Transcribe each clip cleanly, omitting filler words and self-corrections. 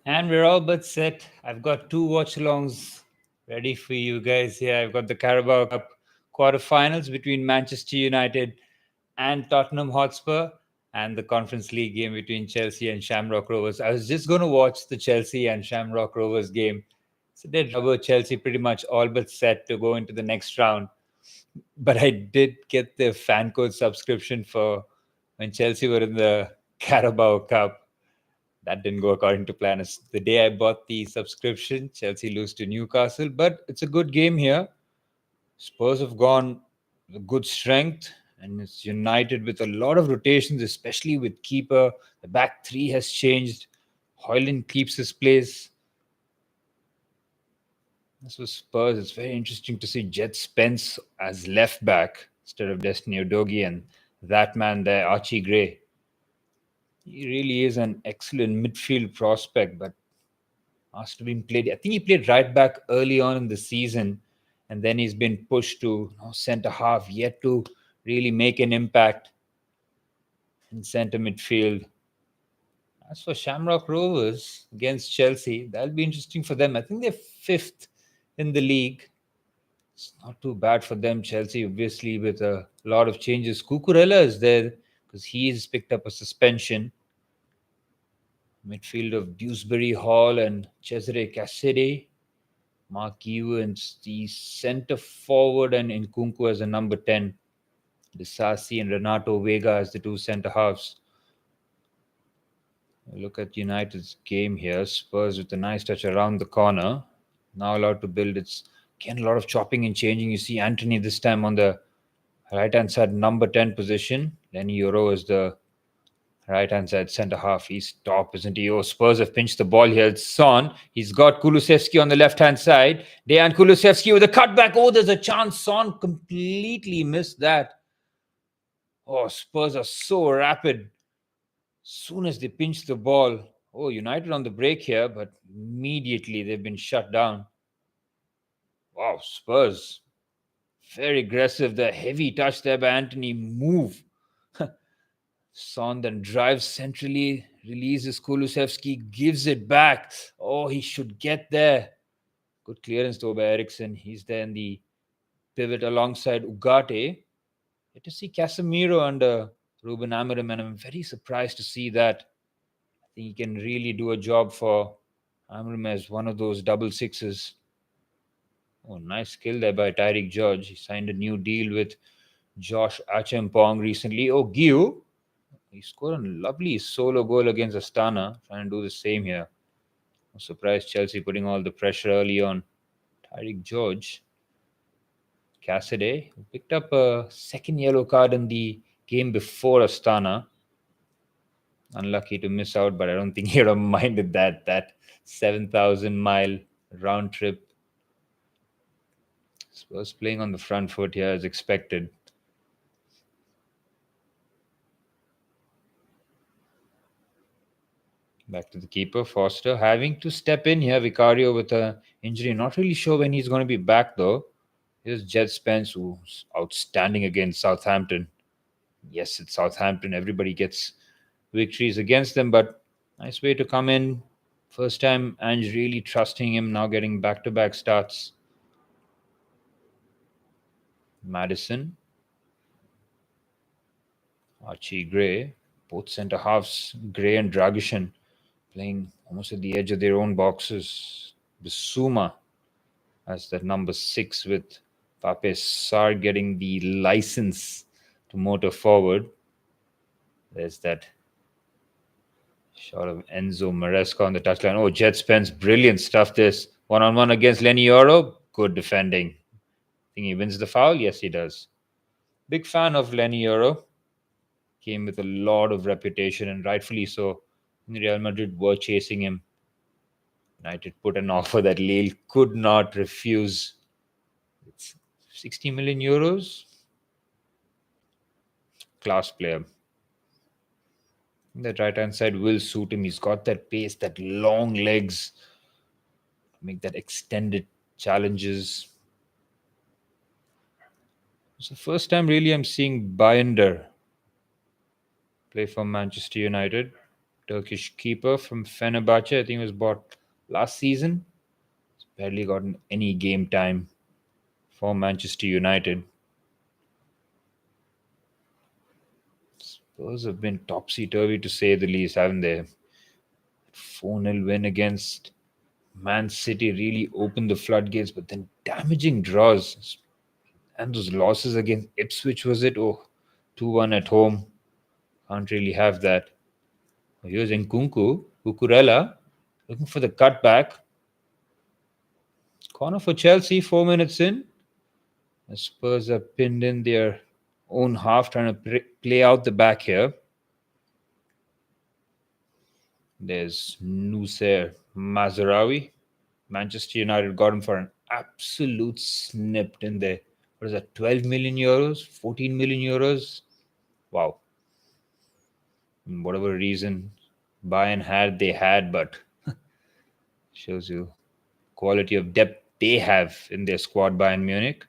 And we're all but set. I've got two watch alongs ready for you guys here. I've got the Carabao Cup quarterfinals between Manchester United and Tottenham Hotspur, and the Conference League game between Chelsea and Shamrock Rovers. I was just going to watch the Chelsea and Shamrock Rovers game. So did rubber Chelsea pretty much all but set to go into the next round. But I did get the fan code subscription for when Chelsea were in the Carabao Cup. That didn't go according to plan. It's the day I bought the subscription, Chelsea lose to Newcastle, but it's a good game here. Spurs have gone with good strength, and it's United with a lot of rotations, especially with keeper. The back three has changed. Hoyland keeps his place. This was Spurs. It's very interesting to see Jet Spence as left back instead of Destiny Udogie, and that man there, Archie Gray. He really is an excellent midfield prospect, but must have been played. I think he played right back early on in the season, and then he's been pushed to centre half, yet to really make an impact in centre midfield. As for Shamrock Rovers against Chelsea, that'll be interesting for them. I think they're fifth in the league. It's not too bad for them. Chelsea, obviously, with a lot of changes. Cucurella is there because he's picked up a suspension. Midfield of Dewsbury, Hall, and Cesare Cassidy. Mark Guiu and the centre forward, and Nkunku as a number 10. Disasi and Renato Vega as the two centre halves. Look at United's game here. Spurs with a nice touch around the corner. Now allowed to build. It's again a lot of chopping and changing. You see Anthony this time on the right hand side, number 10 position. Lenny Euro is the right hand side centre half. He's top, isn't he? Oh, Spurs have pinched the ball here. It's Son. He's got Kulusevski on the left hand side. Dejan Kulusevski with a cutback. Oh, there's a chance. Son completely missed that. Oh, Spurs are so rapid. Soon as they pinch the ball. Oh, United on the break here, but immediately they've been shut down. Wow, Spurs. Very aggressive. The heavy touch there by Anthony. Move. Son then drives centrally, releases Kulusevski, gives it back. Oh, he should get there. Good clearance though by Eriksen. He's there in the pivot alongside Ugarte. Get to see Casemiro under Ruben Amorim, and I'm very surprised to see that. I think he can really do a job for Amorim as one of those double sixes. Oh, nice skill there by Tyreek George. He signed a new deal with Josh Achempong recently. Oh, Guiu. He scored a lovely solo goal against Astana. Trying to do the same here. I'm surprised Chelsea putting all the pressure early on. Tyreek George. Cassidy, who picked up a second yellow card in the game before Astana. Unlucky to miss out, but I don't think he'd have minded that 7,000-mile round trip. Spurs playing on the front foot here as expected. Back to the keeper, Foster, having to step in here. Vicario with a injury. Not really sure when he's going to be back though. Here's Jet Spence, who's outstanding against Southampton. Yes, it's Southampton. Everybody gets victories against them, but nice way to come in. First time Ange really trusting him, now getting back-to-back starts. Madison. Archie Gray. Both centre halves, Gray and Dragishin, playing almost at the edge of their own boxes. Bissouma as that number 6 with Pape Sarr getting the license to motor forward. There's that shot of Enzo Maresca on the touchline. Oh, Jet Spence, brilliant stuff. This one-on-one against Lenny Euro. Good defending. Think he wins the foul? Yes, he does. Big fan of Lenny Euro. Came with a lot of reputation, and rightfully so. Real Madrid were chasing him. United put an offer that Lille could not refuse. It's 60 million euros. Class player. That right hand side will suit him. He's got that pace, that long legs. Make that extended challenges. It's the first time really I'm seeing Binder play for Manchester United. Turkish keeper from Fenerbahce. I think he was bought last season. He's barely gotten any game time for Manchester United. Spurs have been topsy-turvy to say the least, haven't they? 4-0 win against Man City really opened the floodgates, but then damaging draws. And those losses against Ipswich, was it? Oh, 2-1 at home. Can't really have that. Here's Nkunku, Cucurella, looking for the cutback. Corner for Chelsea, 4 minutes in. The Spurs are pinned in their own half, trying to play out the back here. There's Nusair Mazarawi. Manchester United got him for an absolute snip in there. What is that, 12 million euros? 14 million euros? Wow. Whatever reason Bayern had, they had, but shows you quality of depth they have in their squad, Bayern Munich.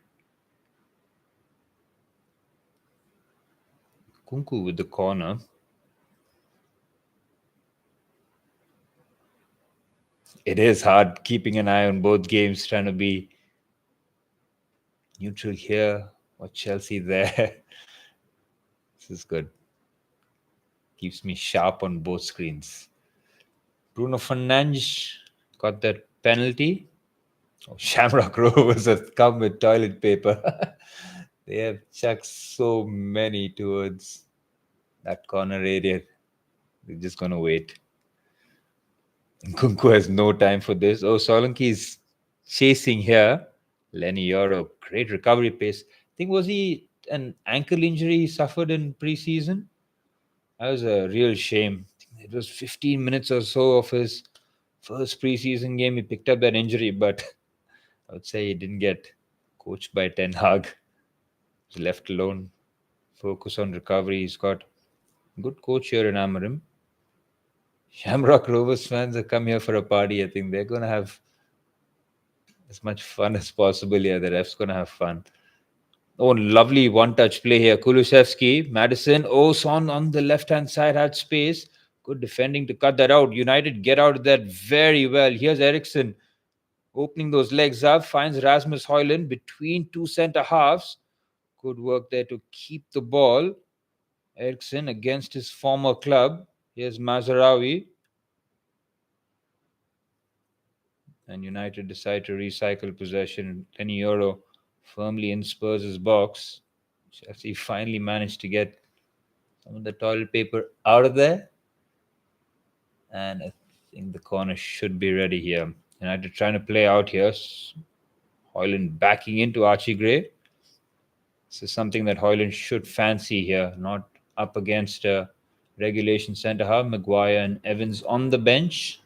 Kunku with the corner. It is hard keeping an eye on both games, trying to be neutral here or Chelsea there. This is good. Keeps me sharp on both screens. Bruno Fernandes got that penalty. Oh, Shamrock Rovers have come with toilet paper. They have chucked so many towards that corner area. They're just going to wait. Nkunku has no time for this. Oh, Solanke is chasing here. Lenny Yoro, great recovery pace. I think, was he an ankle injury he suffered in preseason? That was a real shame. It was 15 minutes or so of his first preseason game. He picked up that injury, but I would say he didn't get coached by Ten Hag. He's left alone. Focus on recovery. He's got a good coach here in Amarim. Shamrock Rovers fans have come here for a party. I think they're going to have as much fun as possible here. The ref's going to have fun. Oh, lovely one-touch play here. Kulusevski, Madison. Oh, Son on the left-hand side had space. Good defending to cut that out. United get out of that very well. Here's Eriksen opening those legs up. Finds Rasmus Højlund between two centre-halves. Good work there to keep the ball. Eriksen against his former club. Here's Mazarawi. And United decide to recycle possession. Lenny Yoro firmly in Spurs' box. Chelsea finally managed to get some of the toilet paper out of there. And I think the corner should be ready here. United trying to play out here. Højlund backing into Archie Gray. This is something that Højlund should fancy here, not up against a regulation centre half. Maguire and Evans on the bench.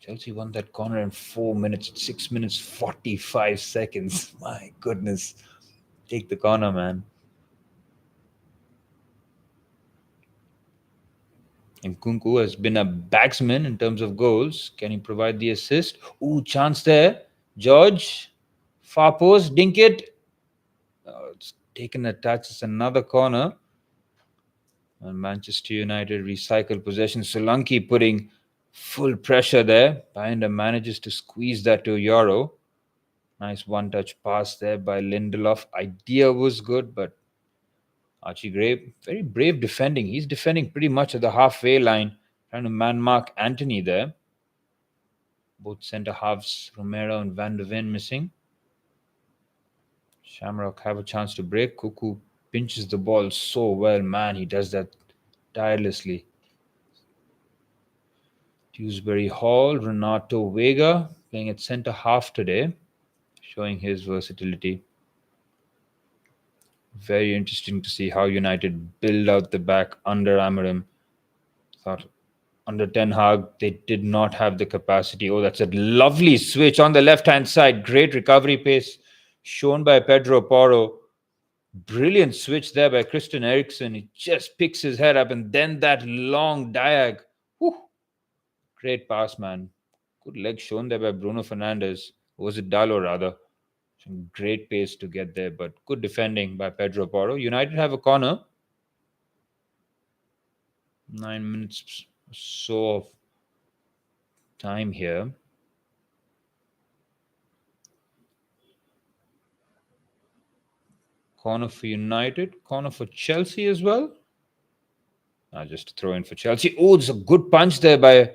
Chelsea won that corner in 4 minutes, 6 minutes, 45 seconds. My goodness. Take the corner, man. Nkunku has been a batsman in terms of goals. Can he provide the assist? Ooh, chance there. George. Far post. Dink it. Oh, it's taken a touch. It's another corner. And Manchester United recycle possession. Solanke putting full pressure there. Binder manages to squeeze that to Yoro. Nice one-touch pass there by Lindelof. Idea was good, but Archie Gray, very brave defending. He's defending pretty much at the halfway line, trying to man-mark Anthony there. Both centre-halves, Romero and Van de Ven missing. Shamrock have a chance to break. Cuckoo pinches the ball so well. Man, he does that tirelessly. Dewsbury Hall, Renato Vega playing at centre half today, showing his versatility. Very interesting to see how United build out the back under Amarim. Thought under Ten Hag, they did not have the capacity. Oh, that's a lovely switch on the left-hand side. Great recovery pace shown by Pedro Porro. Brilliant switch there by Christian Eriksen. He just picks his head up, and then that long diag. Whew. Great pass, man. Good leg shown there by Bruno Fernandes. Or was it Diallo, rather? Some great pace to get there, but good defending by Pedro Porro. United have a corner. 9 minutes or so of time here. Corner for United, corner for Chelsea as well. Just throw in for Chelsea. Oh, there's a good punch there by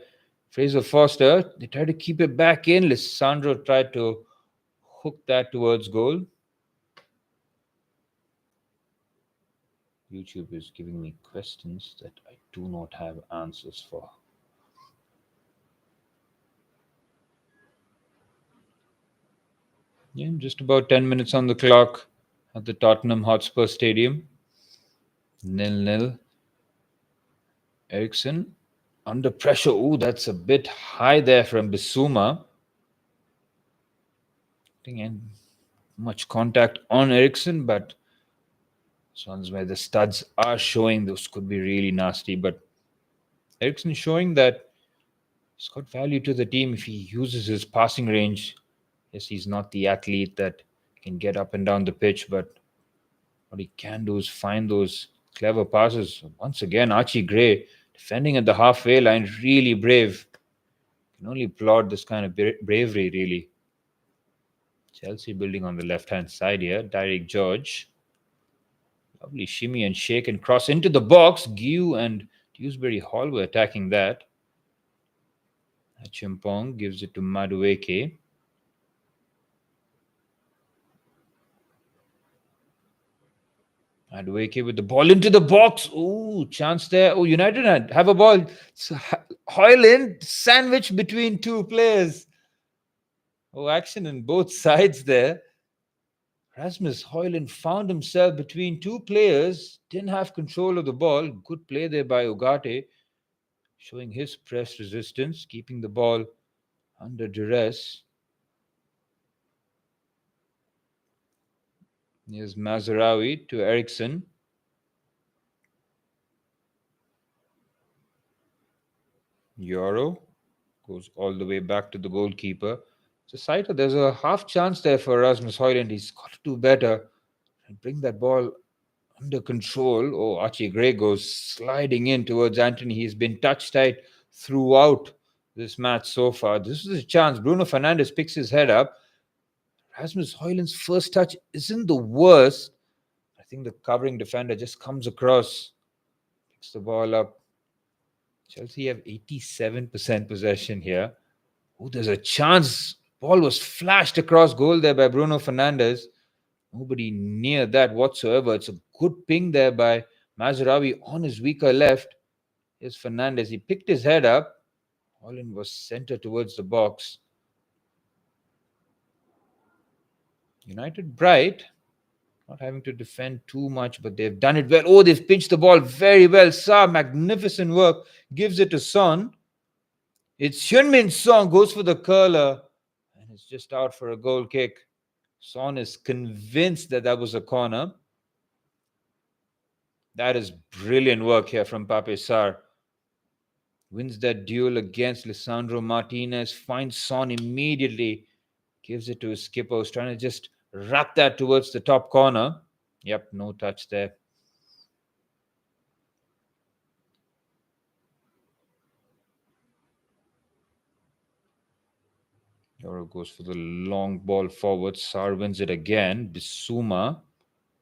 Fraser Foster. They tried to keep it back in. Lissandro tried to hook that towards goal. YouTube is giving me questions that I do not have answers for. Yeah, just about 10 minutes on the clock at the Tottenham Hotspur Stadium. 0-0. Eriksen under pressure. Oh, that's a bit high there from Bissouma. And much contact on Eriksen, but this one's where the studs are showing. Those could be really nasty, but Eriksen showing that he's got value to the team if he uses his passing range. Yes, he's not the athlete that can get up and down the pitch, but what he can do is find those clever passes. Once again, Archie Gray defending at the halfway line, really brave. Can only applaud this kind of bravery, really. Chelsea building on the left-hand side here. Derek George. Lovely shimmy and shake and cross into the box. Guiu and Dewsbury Hall were attacking that. Chimpong gives it to Madueke. Madueke with the ball into the box. Oh, chance there. Oh, United have a ball. Højlund sandwiched between two players. Oh, action on both sides there. Rasmus Højlund found himself between two players, didn't have control of the ball. Good play there by Ugarte, showing his press resistance, keeping the ball under duress. Here's Mazraoui to Eriksen. Euro goes all the way back to the goalkeeper. So Saito, there's a half chance there for Rasmus Højlund. He's got to do better and bring that ball under control. Oh, Archie Gray goes sliding in towards Anthony. He's been touch tight throughout this match so far. This is a chance. Bruno Fernandes picks his head up. Rasmus Højlund's first touch isn't the worst. I think the covering defender just comes across, picks the ball up. Chelsea have 87% possession here. Oh, there's a chance. Ball was flashed across goal there by Bruno Fernandes. Nobody near that whatsoever. It's a good ping there by Mazraoui on his weaker left. Here's Fernandes. He picked his head up. Højlund was centered towards the box. United bright. Not having to defend too much, but they've done it well. Oh, they've pinched the ball very well. Sarr, magnificent work. Gives it to Son. It's Heung-min Son, goes for the curler. And it's just out for a goal kick. Son is convinced that that was a corner. That is brilliant work here from Pape Sarr. Wins that duel against Lisandro Martinez. Finds Son immediately. Gives it to his skipper. Who's trying to just wrap that towards the top corner. Yep, no touch there. Euro goes for the long ball forward. Sarr wins it again. Bissouma.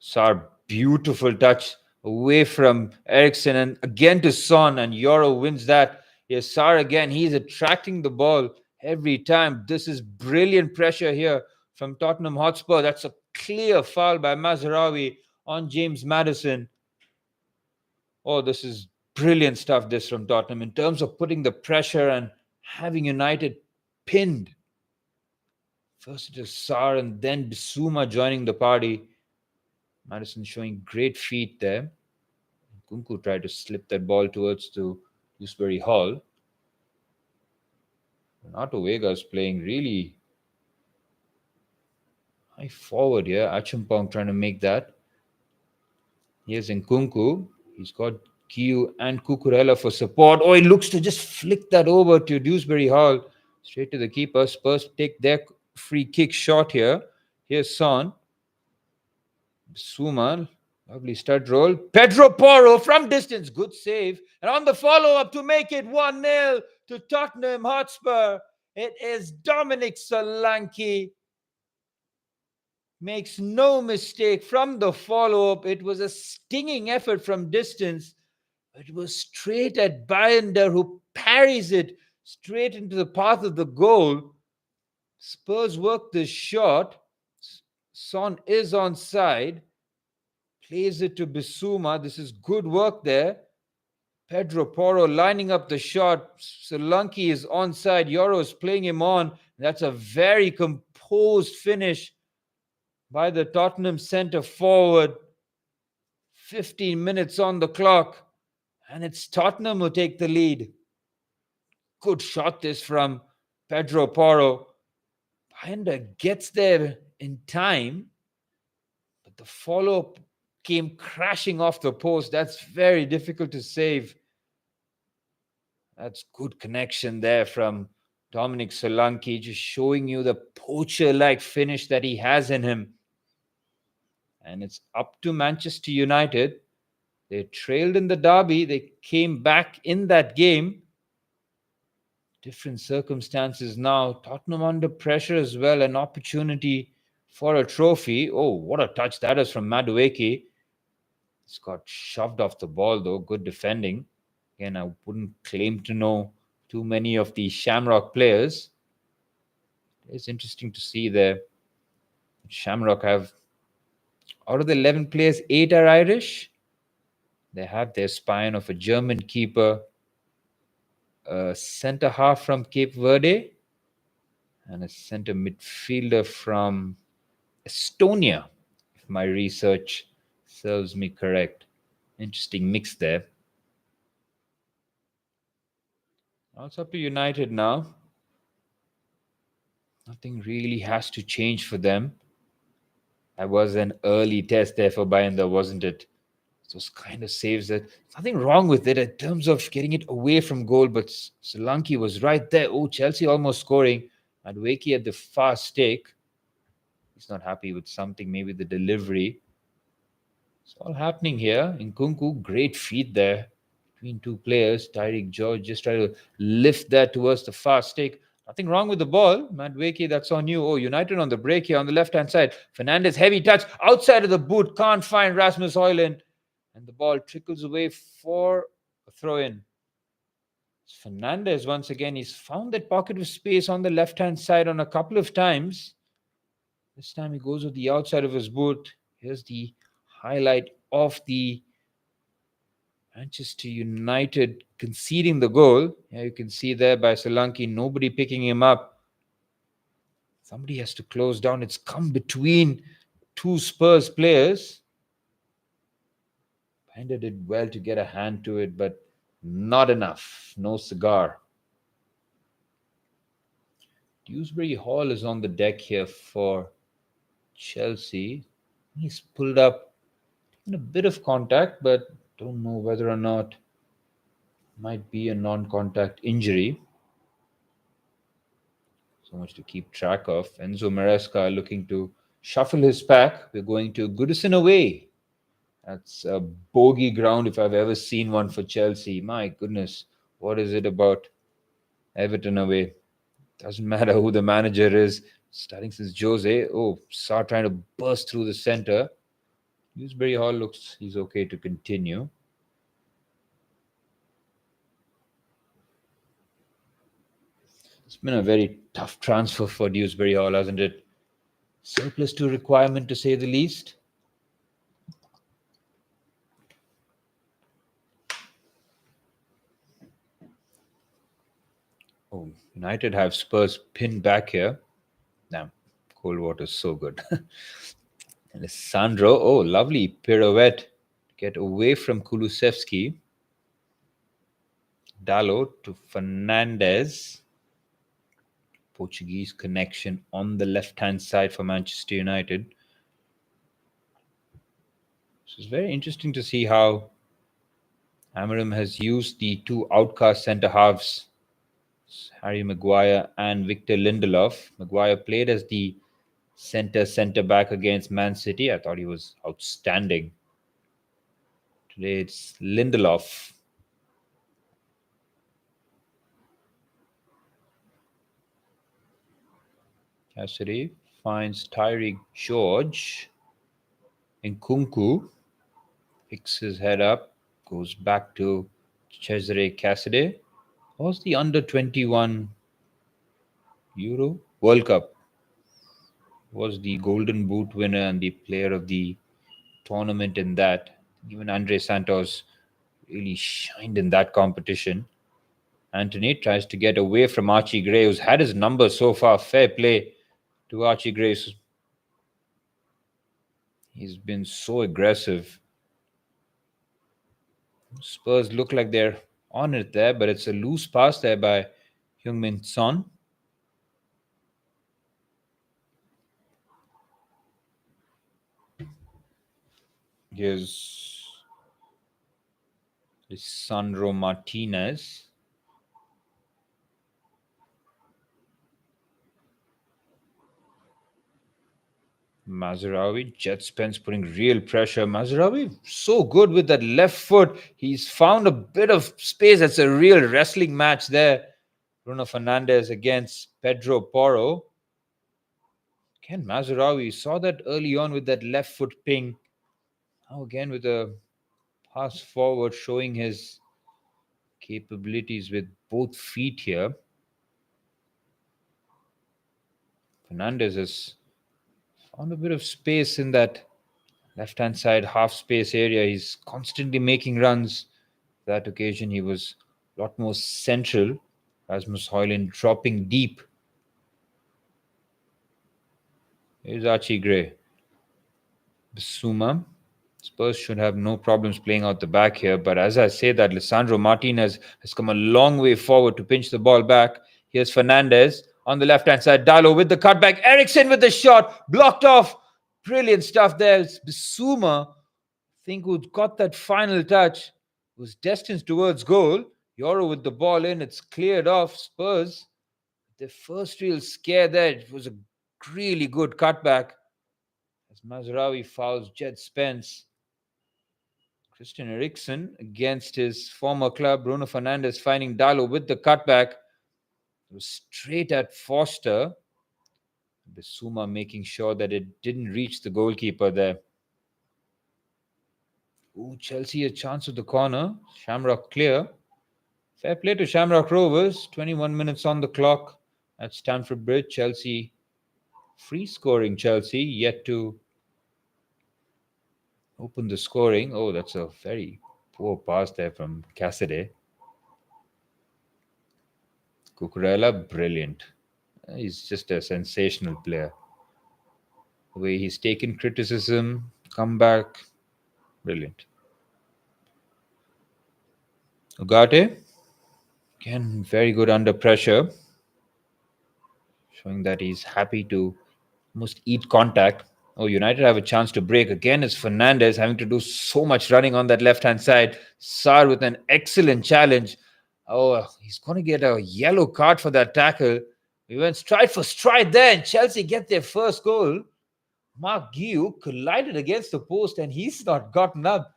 Sarr, beautiful touch away from Eriksen and again to Son, and Euro wins that. Yes, Sarr again. He's attracting the ball every time. This is brilliant pressure here from Tottenham Hotspur. That's a clear foul by Mazraoui on James Maddison. Oh, this is brilliant stuff, this from Tottenham, in terms of putting the pressure and having United pinned. First it is Sarr and then Bissouma joining the party. Maddison showing great feet there. Kunku tried to slip that ball towards to Dewsbury Hall. Renato Vega is playing really high forward here. Achimpong trying to make that. Here's Nkunku. He's got Guiu and Cucurella for support. Oh, he looks to just flick that over to Dewsbury Hall. Straight to the keeper. Spurs take their free kick shot here. Here's Son. Bissouma Lovely stud roll. Pedro Porro from distance. Good save. And on the follow-up to make it 1-0 to Tottenham Hotspur, it is Dominic Solanke. Makes no mistake from the follow-up. It was a stinging effort from distance. It was straight at Binder, who parries it straight into the path of the goal. Spurs work this shot. Son is onside. Plays it to Bissouma. This is good work there. Pedro Porro lining up the shot. Solanke is onside. Yoro is playing him on. That's a very composed finish by the Tottenham centre forward. 15 minutes on the clock. And it's Tottenham who take the lead. Good shot this from Pedro Porro. Binder gets there in time. But the follow-up came crashing off the post. That's very difficult to save. That's good connection there from Dominic Solanke, just showing you the poacher-like finish that he has in him. And it's up to Manchester United. They trailed in the derby. They came back in that game. Different circumstances now. Tottenham under pressure as well. An opportunity for a trophy. Oh, what a touch that is from Madueke. It's got shoved off the ball, though. Good defending. Again, I wouldn't claim to know too many of the Shamrock players. It's interesting to see there. Shamrock have, out of the 11 players, 8 are Irish. They have their spine of a German keeper, a centre half from Cape Verde, and a centre midfielder from Estonia, if my research serves me correct. Interesting mix there. Now it's up to United now. Nothing really has to change for them. That was an early test there for Binder, wasn't it? Those kind of saves that nothing wrong with it in terms of getting it away from goal, but Solanke was right there. Oh, Chelsea almost scoring. Madueke at the far stake. He's not happy with something, maybe the delivery. It's all happening here. Nkunku, great feed there between two players. Tyreek George just trying to lift that towards the far stake. Nothing wrong with the ball. Madueke, that's on you. Oh, United on the break here on the left-hand side. Fernandes, heavy touch. Outside of the boot. Can't find Rasmus Højlund. And the ball trickles away for a throw-in. Fernandes, once again, he's found that pocket of space on the left-hand side on a couple of times. This time he goes with the outside of his boot. Here's the highlight of the Manchester United conceding the goal. Yeah, you can see there by Solanke, nobody picking him up. Somebody has to close down. It's come between two Spurs players. Binder did well to get a hand to it, but not enough. No cigar. Dewsbury Hall is on the deck here for Chelsea. He's pulled up in a bit of contact, but don't know whether or not might be a non-contact injury. So much to keep track of. Enzo Maresca looking to shuffle his pack. We're going to Goodison away. That's a bogey ground if I've ever seen one for Chelsea. My goodness, what is it about Everton away? Doesn't matter who the manager is. Starting since Jose. Oh, Sarr trying to burst through the center. Dewsbury Hall looks he's okay to continue. It's been a very tough transfer for Dewsbury Hall, hasn't it? Surplus to requirement, to say the least. Oh, United have Spurs pinned back here. Damn, cold water is so good. Alessandro, oh, lovely pirouette. Get away from Kulusevski. Diallo to Fernandes. Portuguese connection on the left-hand side for Manchester United. So it's very interesting to see how Amorim has used the two outcast centre-halves, Harry Maguire and Victor Lindelof. Maguire played as the centre-back against Man City. I thought he was outstanding. Today it's Lindelof. Cassidy finds Tyreek George. Nkunku picks his head up, goes back to Cesare Cassidy. What was the under 21 Euro World Cup? Was the Golden Boot winner and the player of the tournament in that. Even Andre Santos really shined in that competition. Anthony tries to get away from Archie Gray, who's had his number so far. Fair play to Archie Gray. He's been so aggressive. Spurs look like they're on it there, but it's a loose pass there by Heung-min Son. Here's Lisandro Martinez. Mazraoui, Jet Spence putting real pressure. Mazraoui so good with that left foot. He's found a bit of space. That's a real wrestling match there. Bruno Fernandes against Pedro Porro. Ken Mazraoui saw that early on with that left foot ping. Now again with a pass forward, showing his capabilities with both feet here. Fernandes has found a bit of space in that left-hand side half space area. He's constantly making runs. That occasion he was a lot more central. Rasmus Højlund dropping deep. Here's Archie Gray. Bissouma. Spurs should have no problems playing out the back here. But as I say that, Lisandro Martinez has come a long way forward to pinch the ball back. Here's Fernandes on the left-hand side. Diallo with the cutback. Eriksen with the shot. Blocked off. Brilliant stuff there. It's Bissouma, I think, who got that final touch. Was destined towards goal. Euro with the ball in. It's cleared off. Spurs, the first real scare there. It was a really good cutback. As Mazraoui fouls Jet Spence. Christian Eriksen against his former club. Bruno Fernandes finding Diallo with the cutback. It was straight at Foster. Bissouma making sure that it didn't reach the goalkeeper there. Ooh, Chelsea a chance with the corner. Shamrock clear. Fair play to Shamrock Rovers. 21 minutes on the clock at Stamford Bridge. Chelsea free scoring. Chelsea yet to open the scoring. Oh, that's a very poor pass there from Cassidy. Cucurella, brilliant. He's just a sensational player. The way he's taken criticism, come back, brilliant. Ugarte, again, very good under pressure, showing that he's happy to almost eat contact. Oh, United have a chance to break. Again, it's Fernandes having to do so much running on that left-hand side. Sarr with an excellent challenge. Oh, he's going to get a yellow card for that tackle. We went stride for stride there, and Chelsea get their first goal. Mark Guiu collided against the post, and he's not gotten up.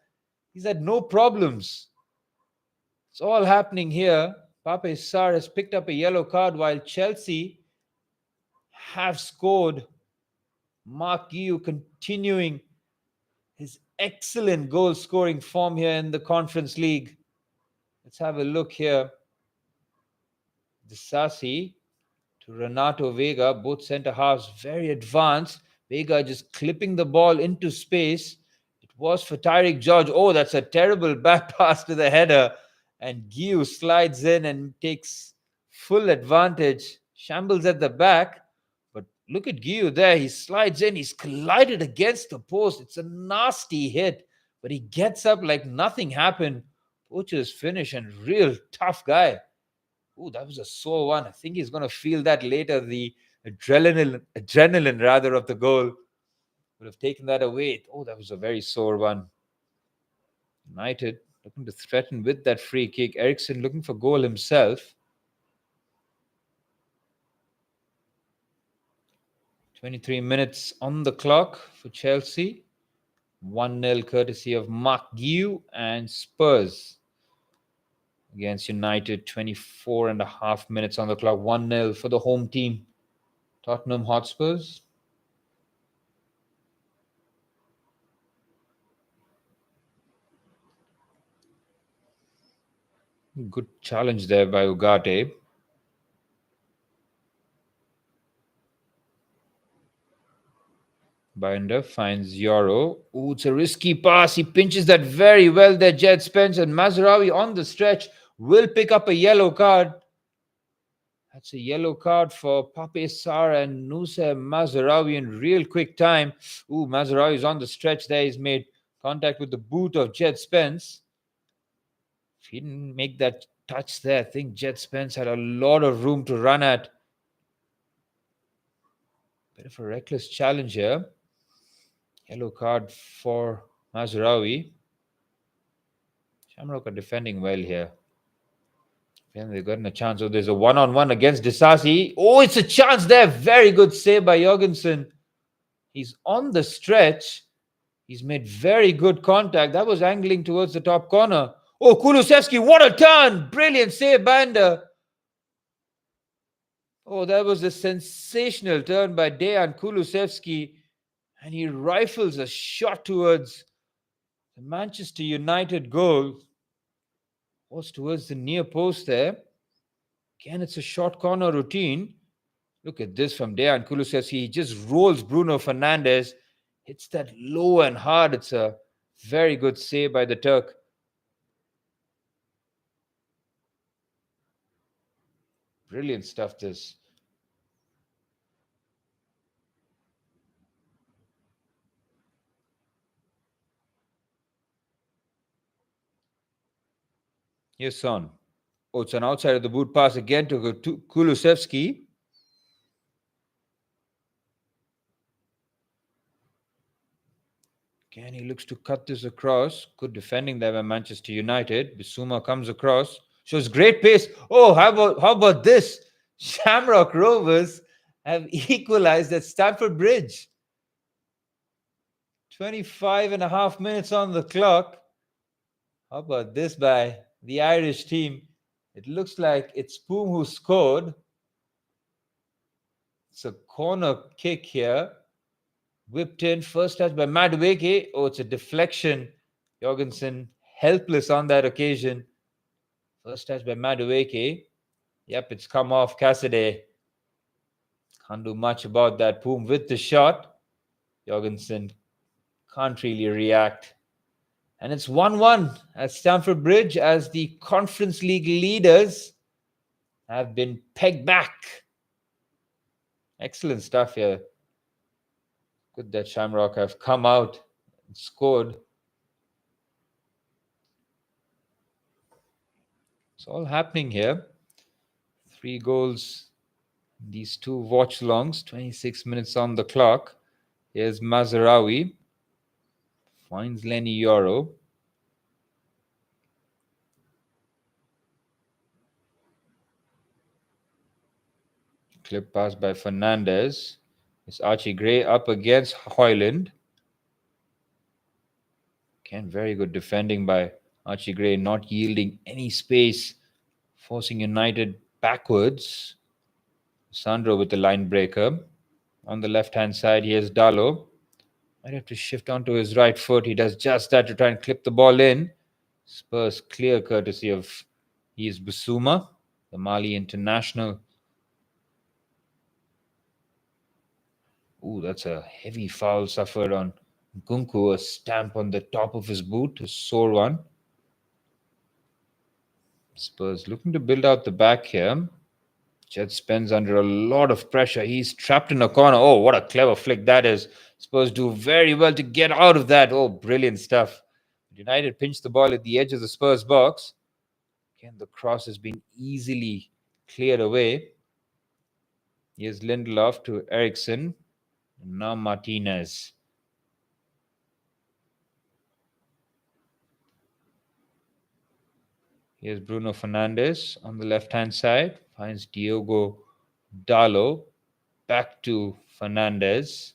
He's had no problems. It's all happening here. Pape Sarr has picked up a yellow card while Chelsea have scored. Mark Guiu continuing his excellent goal scoring form here in the Conference League. Let's have a look here. Disasi to Renato Vega, both centre halves very advanced. Vega just clipping the ball into space. It was for Tyreek George. Oh, that's a terrible back pass to the header. And Guiu slides in and takes full advantage. Shambles at the back. But look at Guiu there. He slides in. He's collided against the post. It's a nasty hit. But he gets up like nothing happened. Poacher's finish and real tough guy. Oh, that was a sore one. I think he's going to feel that later. The adrenaline rather of the goal would have taken that away. Oh, that was a very sore one. United looking to threaten with that free kick. Eriksen looking for goal himself. 23 minutes on the clock for Chelsea. 1-0 courtesy of Mark Guiu and Spurs against United. 24 and a half minutes on the clock. 1-0 for the home team, Tottenham Hotspurs. Good challenge there by Ugarte. Binder finds Euro. Ooh, it's a risky pass. He pinches that very well there, Jed Spence. And Mazraoui on the stretch will pick up a yellow card. That's a yellow card for Pape Sarr and Nusa Mazraoui in real quick time. Ooh, Mazraoui is on the stretch there. He's made contact with the boot of Jed Spence. If he didn't make that touch there, I think Jed Spence had a lot of room to run at. Bit of a reckless challenge here. Yellow card for Mazraoui. Shamrock are defending well here. And they've gotten a chance. Oh, there's a one-on-one against Disasi. Oh, it's a chance there. Very good save by Jorgensen. He's on the stretch. He's made very good contact. That was angling towards the top corner. Oh, Kulusevski, what a turn! Brilliant save, Banda. Oh, that was a sensational turn by Dejan Kulusevski. And he rifles a shot towards the Manchester United goal. Was towards the near post there. Again, it's a short corner routine. Look at this from Dejan Kulusevski. He just rolls Bruno Fernandes. Hits that low and hard. It's a very good save by the Turk. Brilliant stuff, this. Here's Son. Oh, it's an outside of the boot pass again to Kulusevski. Again, he looks to cut this across. Good defending there by Manchester United. Bissouma comes across. Shows great pace. Oh, how about this? Shamrock Rovers have equalized at Stamford Bridge. 25 and a half minutes on the clock. How about this by the Irish team? It looks like it's Poom who scored. It's a corner kick here. Whipped in. First touch by Madueke. Oh, it's a deflection. Jorgensen helpless on that occasion. First touch by Madueke. Yep, it's come off Cassidy. Can't do much about that. Poom with the shot. Jorgensen can't really react. And it's 1-1 at Stamford Bridge as the Conference League leaders have been pegged back. Excellent stuff here. Good that Shamrock have come out and scored. It's all happening here. 3 goals. These 2 watch longs. 26 minutes on the clock. Here's Mazraoui. Finds Lenny Yoro. Clip pass by Fernandes. It's Archie Gray up against Hoyland. Again, very good defending by Archie Gray, not yielding any space, forcing United backwards. Sandro with the line breaker. On the left-hand side, here's Diallo. Might have to shift onto his right foot. He does just that to try and clip the ball in. Spurs clear courtesy of Bissouma, the Mali international. Ooh, that's a heavy foul suffered on Gunku, a stamp on the top of his boot, a sore one. Spurs looking to build out the back here. Jed Spence under a lot of pressure. He's trapped in a corner. Oh, what a clever flick that is. Spurs do very well to get out of that. Oh, brilliant stuff. United pinch the ball at the edge of the Spurs box. Again, the cross has been easily cleared away. Here's Lindelof to Eriksen. Now Martinez. Here's Bruno Fernandes on the left-hand side. Finds Diogo Diallo. Back to Fernandes.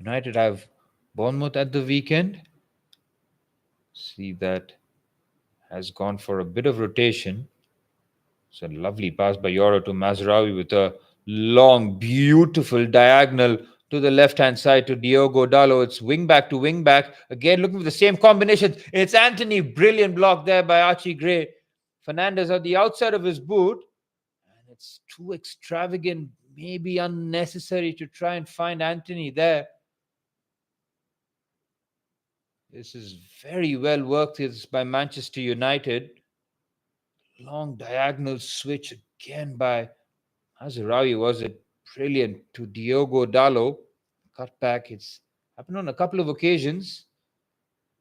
United have Bournemouth at the weekend. See, that has gone for a bit of rotation. It's a lovely pass by Yoro to Mazraoui with a long, beautiful diagonal to the left-hand side to Diogo Dallo. It's wing back to wing back. Again, looking for the same combination. It's Anthony. Brilliant block there by Archie Gray. Fernandez on the outside of his boot. And it's too extravagant, maybe unnecessary to try and find Anthony there. This is very well worked by Manchester United. Long diagonal switch again by Mazraoui. Was it brilliant to Diogo Dallo? Cut back. It's happened on a couple of occasions.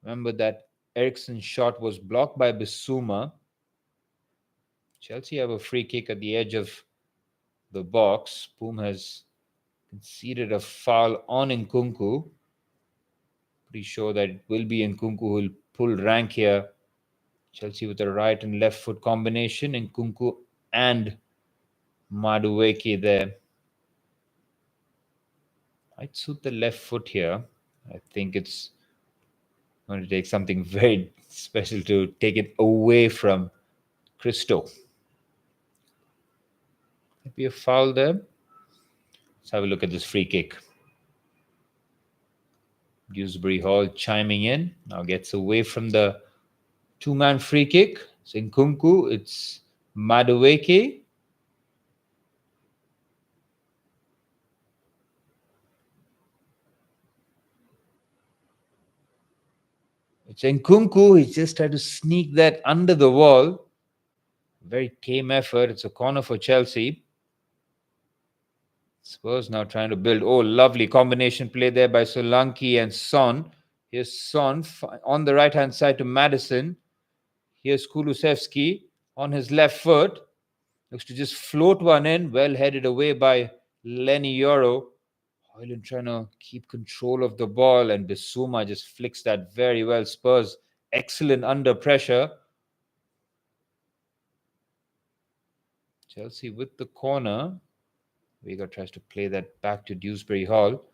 Remember that Eriksen shot was blocked by Bissouma. Chelsea have a free kick at the edge of the box. Poom has conceded a foul on Nkunku. Pretty sure that it will be Nkunku who will pull rank here. Chelsea with a right and left foot combination. Nkunku and Madueke there. Might suit the left foot here. I think it's going to take something very special to take it away from Christo. Might be a foul there. Let's have a look at this free kick. Dewsbury Hall chiming in. Now gets away from the two-man free kick. It's Nkunku. It's Madueke. It's Nkunku. He just tried to sneak that under the wall. Very tame effort. It's a corner for Chelsea. Spurs now trying to build. Oh, lovely combination play there by Solanke and Son. Here's Son on the right-hand side to Maddison. Here's Kulusevski on his left foot. Looks to just float one in. Well headed away by Lenny Yoro. Højlund trying to keep control of the ball, and Bissouma just flicks that very well. Spurs excellent under pressure. Chelsea with the corner. Vega tries to play that back to Dewsbury Hall.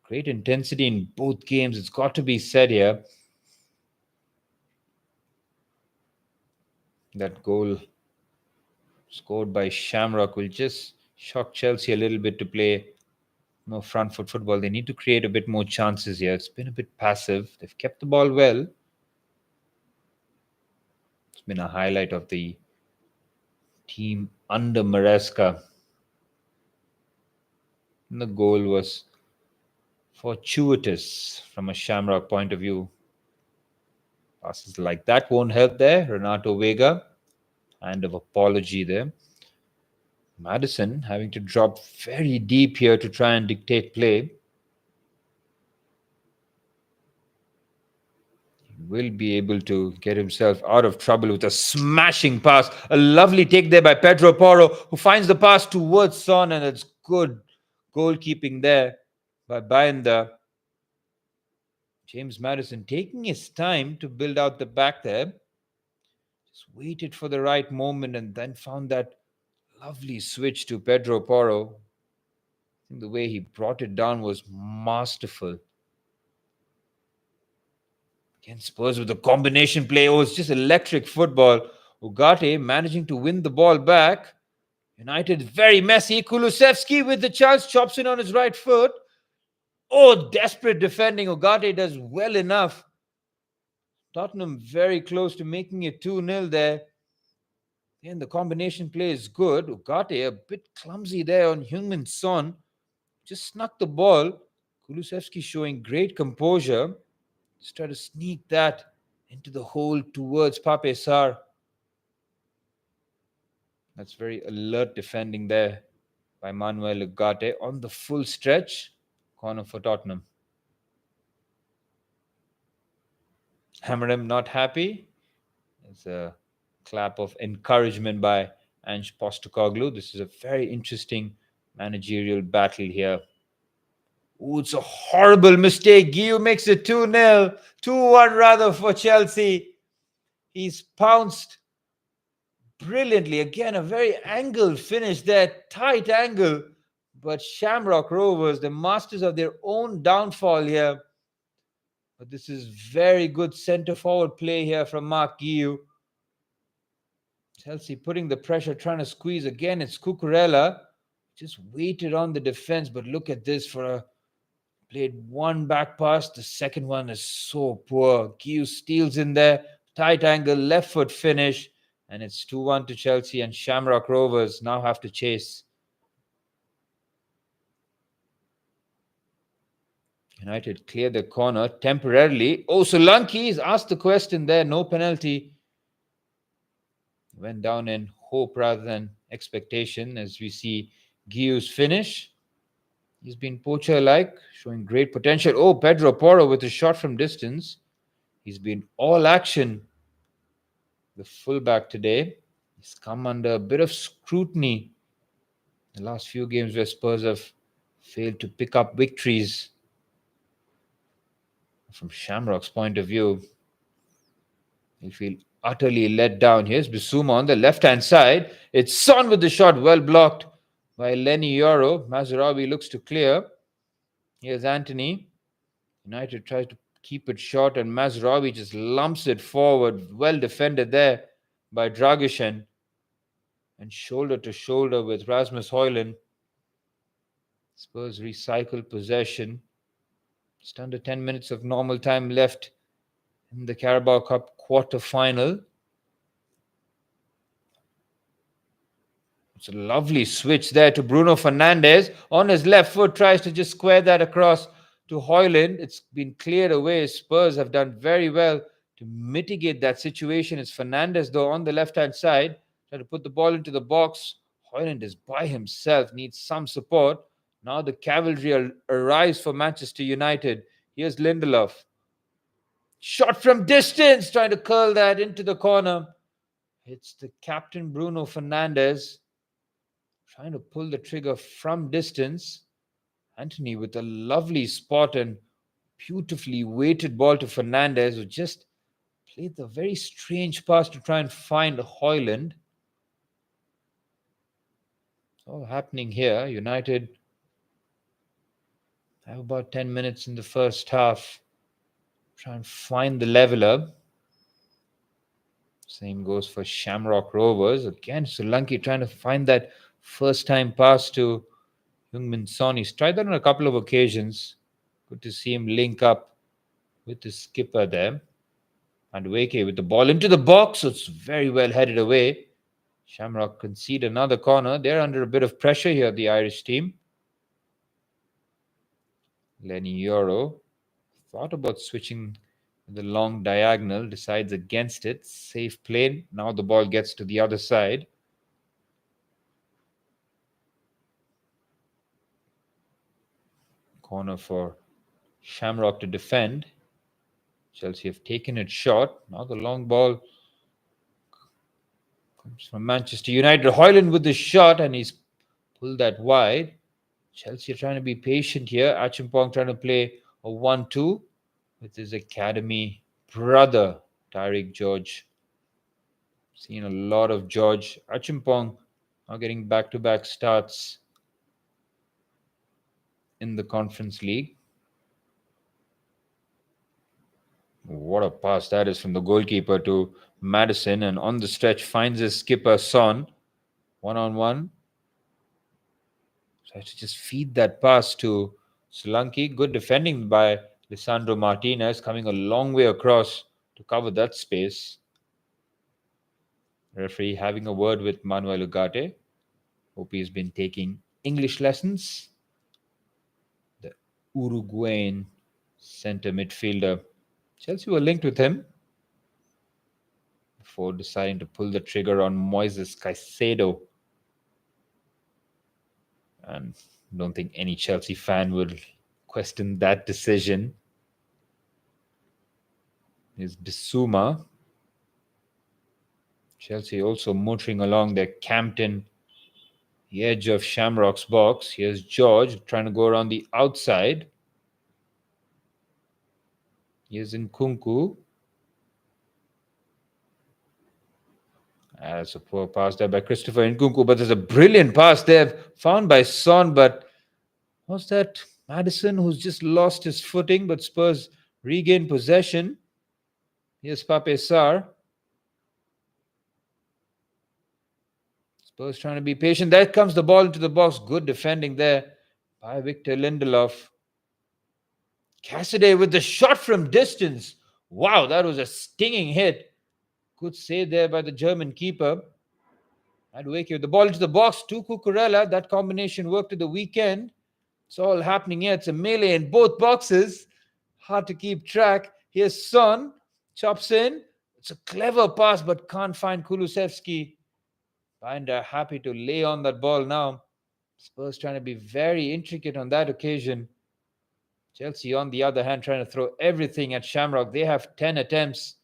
Great intensity in both games. It's got to be said here. That goal scored by Shamrock will just shock Chelsea a little bit to play more front foot football. They need to create a bit more chances here. It's been a bit passive. They've kept the ball well. It's been a highlight of the team under Maresca. And the goal was fortuitous from a Shamrock point of view. Passes like that won't help there. Renato Vega, kind of apology there. Maddison having to drop very deep here to try and dictate play. He will be able to get himself out of trouble with a smashing pass. A lovely take there by Pedro Porro, who finds the pass towards Son, and it's good goalkeeping there by Bayanda. James Maddison taking his time to build out the back there. Just waited for the right moment and then found that lovely switch to Pedro Porro. I think the way he brought it down was masterful. Again, Spurs with the combination play. Oh, it's just electric football. Ugarte managing to win the ball back. United very messy. Kulusevski with the chance, chops in on his right foot. Oh, desperate defending. Ugarte does well enough. Tottenham very close to making it 2-0 there. And the combination play is good. Ugarte a bit clumsy there on Heung-min Son. Just snuck the ball. Kulusevski showing great composure. Just try to sneak that into the hole towards Pape Sarr. That's very alert defending there by Manuel Ugarte on the full stretch. Corner for Tottenham. Amorim not happy. There's a clap of encouragement by Ange Postecoglou. This is a very interesting managerial battle here. Oh, it's a horrible mistake. Guiu makes it 2-0. 2-1 rather for Chelsea. He's pounced brilliantly. Again, a very angled finish there. Tight angle. But Shamrock Rovers, the masters of their own downfall here. But this is very good centre forward play here from Mark Guiu. Chelsea putting the pressure, trying to squeeze again. It's Cucurella. Just waited on the defense, but look at this played one back pass. The second one is so poor. Guiu steals in there. Tight angle, left foot finish. And it's 2-1 to Chelsea, and Shamrock Rovers now have to chase. United clear the corner temporarily. Oh, Solanke is asked the question there. No penalty. Went down in hope rather than expectation, as we see Guiu's finish. He's been poacher-like, showing great potential. Oh, Pedro Porro with a shot from distance. He's been all action, the fullback today. He's come under a bit of scrutiny the last few games where Spurs have failed to pick up victories. From Shamrock's point of view, he'll feel utterly let down. Here's Bissouma on the left-hand side. It's Son with the shot, well blocked by Lenny Yoro. Mazraoui looks to clear. Here's Anthony. United tries to keep it short, and Mazraoui just lumps it forward. Well defended there by Dragishen. And shoulder to shoulder with Rasmus Højlund. Spurs recycle possession. Just under 10 minutes of normal time left in the Carabao Cup quarter-final. It's a lovely switch there to Bruno Fernandes. On his left foot, tries to just square that across to Højlund. It's been cleared away. Spurs have done very well to mitigate that situation. It's Fernandes, though, on the left-hand side. Trying to put the ball into the box. Højlund is by himself, needs some support. Now the cavalry arrives for Manchester United. Here's Lindelof. Shot from distance, trying to curl that into the corner. It's the captain, Bruno Fernandes, trying to pull the trigger from distance. Anthony with a lovely spot and beautifully weighted ball to Fernandes, who just played the very strange pass to try and find Højlund. All happening here. United have about 10 minutes in the first half. Try and find the leveler. Same goes for Shamrock Rovers. Again, Solanke trying to find that first-time pass to Heung-min Son. He's tried that on a couple of occasions. Good to see him link up with the skipper there. And Wake with the ball into the box. So it's very well headed away. Shamrock concede another corner. They're under a bit of pressure here, the Irish team. Lenny Yoro thought about switching the long diagonal, decides against it. Safe play. Now the ball gets to the other side. Corner for Shamrock to defend. Chelsea have taken it short. Now the long ball comes from Manchester United. Højlund with the shot, and he's pulled that wide. Chelsea are trying to be patient here. Achimpong trying to play a 1-2 with his academy brother, Tariq George. Seen a lot of George. Achimpong now getting back-to-back starts in the Conference League. What a pass that is from the goalkeeper to Maddison, and on the stretch finds his skipper Son. One-on-one. So I have to just feed that pass to Solanke. Good defending by Lisandro Martinez, coming a long way across to cover that space. Referee having a word with Manuel Ugarte. Hope he's been taking English lessons. The Uruguayan centre midfielder. Chelsea were linked with him before deciding to pull the trigger on Moises Caicedo. And I don't think any Chelsea fan will question that decision. Here's Bissouma. Chelsea also motoring along their Campton, the edge of Shamrock's box. Here's George trying to go around the outside. Here's Nkunku. That's a poor pass there by Christopher Nkunku, but there's a brilliant pass there found by Son, but Was that Madison who's just lost his footing, but Spurs regain possession? Here's Pape Sarr. Spurs trying to be patient. There comes the ball into the box. Good defending there by Victor Lindelof. Cassidy with the shot from distance. Wow, that was a stinging hit. Good save there by the German keeper. Madueke with the ball into the box to Cucurella. That combination worked at the weekend. It's all happening here. It's a melee in both boxes. Hard to keep track. Here's Son. Chops in. It's a clever pass, but can't find Kulusevski. Binder happy to lay on that ball now. Spurs trying to be very intricate on that occasion. Chelsea, on the other hand, trying to throw everything at Shamrock. They have 10 attempts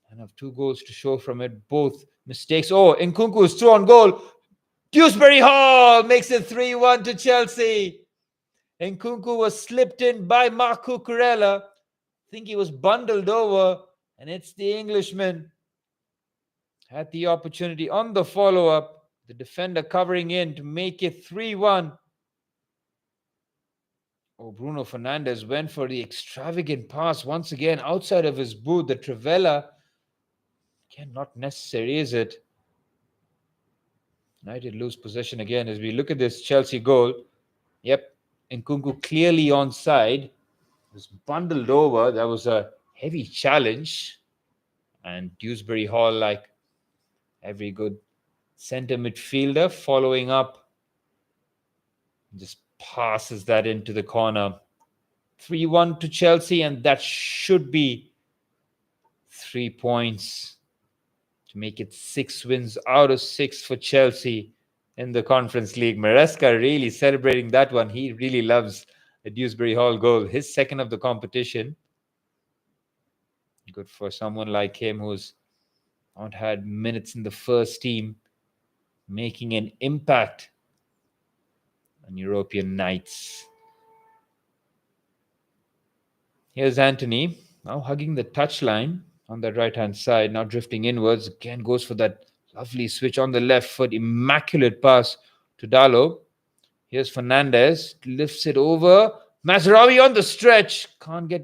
and have 2 goals to show from it. Both mistakes. Oh, Nkunku's throw on goal. Dewsbury Hall makes it 3-1 to Chelsea. Nkunku was slipped in by Marc Cucurella. I think he was bundled over, and it's the Englishman. Had the opportunity on the follow-up. The defender covering in to make it 3-1. Oh, Bruno Fernandes went for the extravagant pass once again outside of his boot. The Trivela, again, not necessary, is it? United lose possession again as we look at this Chelsea goal. Yep, Nkunku clearly onside. Was bundled over. That was a heavy challenge. And Dewsbury Hall, like every good centre midfielder, following up, just passes that into the corner. 3-1 to Chelsea, and that should be 3 points to make it 6 wins out of 6 for Chelsea in the Conference League. Maresca really celebrating that one. He really loves the Dewsbury Hall goal, his second of the competition. Good for someone like him who's not had minutes in the first team, making an impact on European nights. Here's Anthony, now hugging the touchline on the right-hand side, now drifting inwards. Again, goes for that lovely switch on the left foot. Immaculate pass to Diallo. Here's Fernandes, lifts it over. Mazraoui on the stretch. Can't get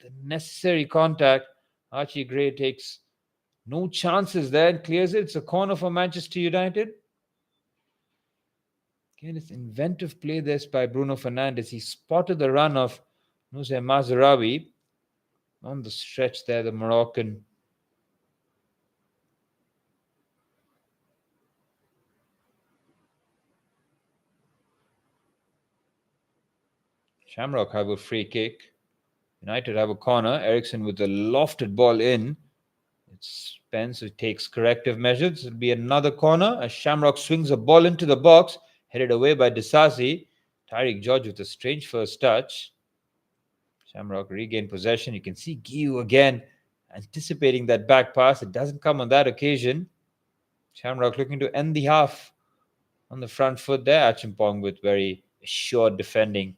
the necessary contact. Archie Gray takes no chances there and clears it. It's a corner for Manchester United. Again, it's inventive play this by Bruno Fernandes. He spotted the run of Nusay Mazraoui on the stretch there, the Moroccan. Shamrock have a free kick. United have a corner. Eriksen with the lofted ball in. It's Spence who takes corrective measures. It'll be another corner as Shamrock swings a ball into the box, headed away by Disasi. Tyreek George with a strange first touch. Shamrock regain possession. You can see Guiu again anticipating that back pass. It doesn't come on that occasion. Shamrock looking to end the half on the front foot there. Achimpong with very assured defending.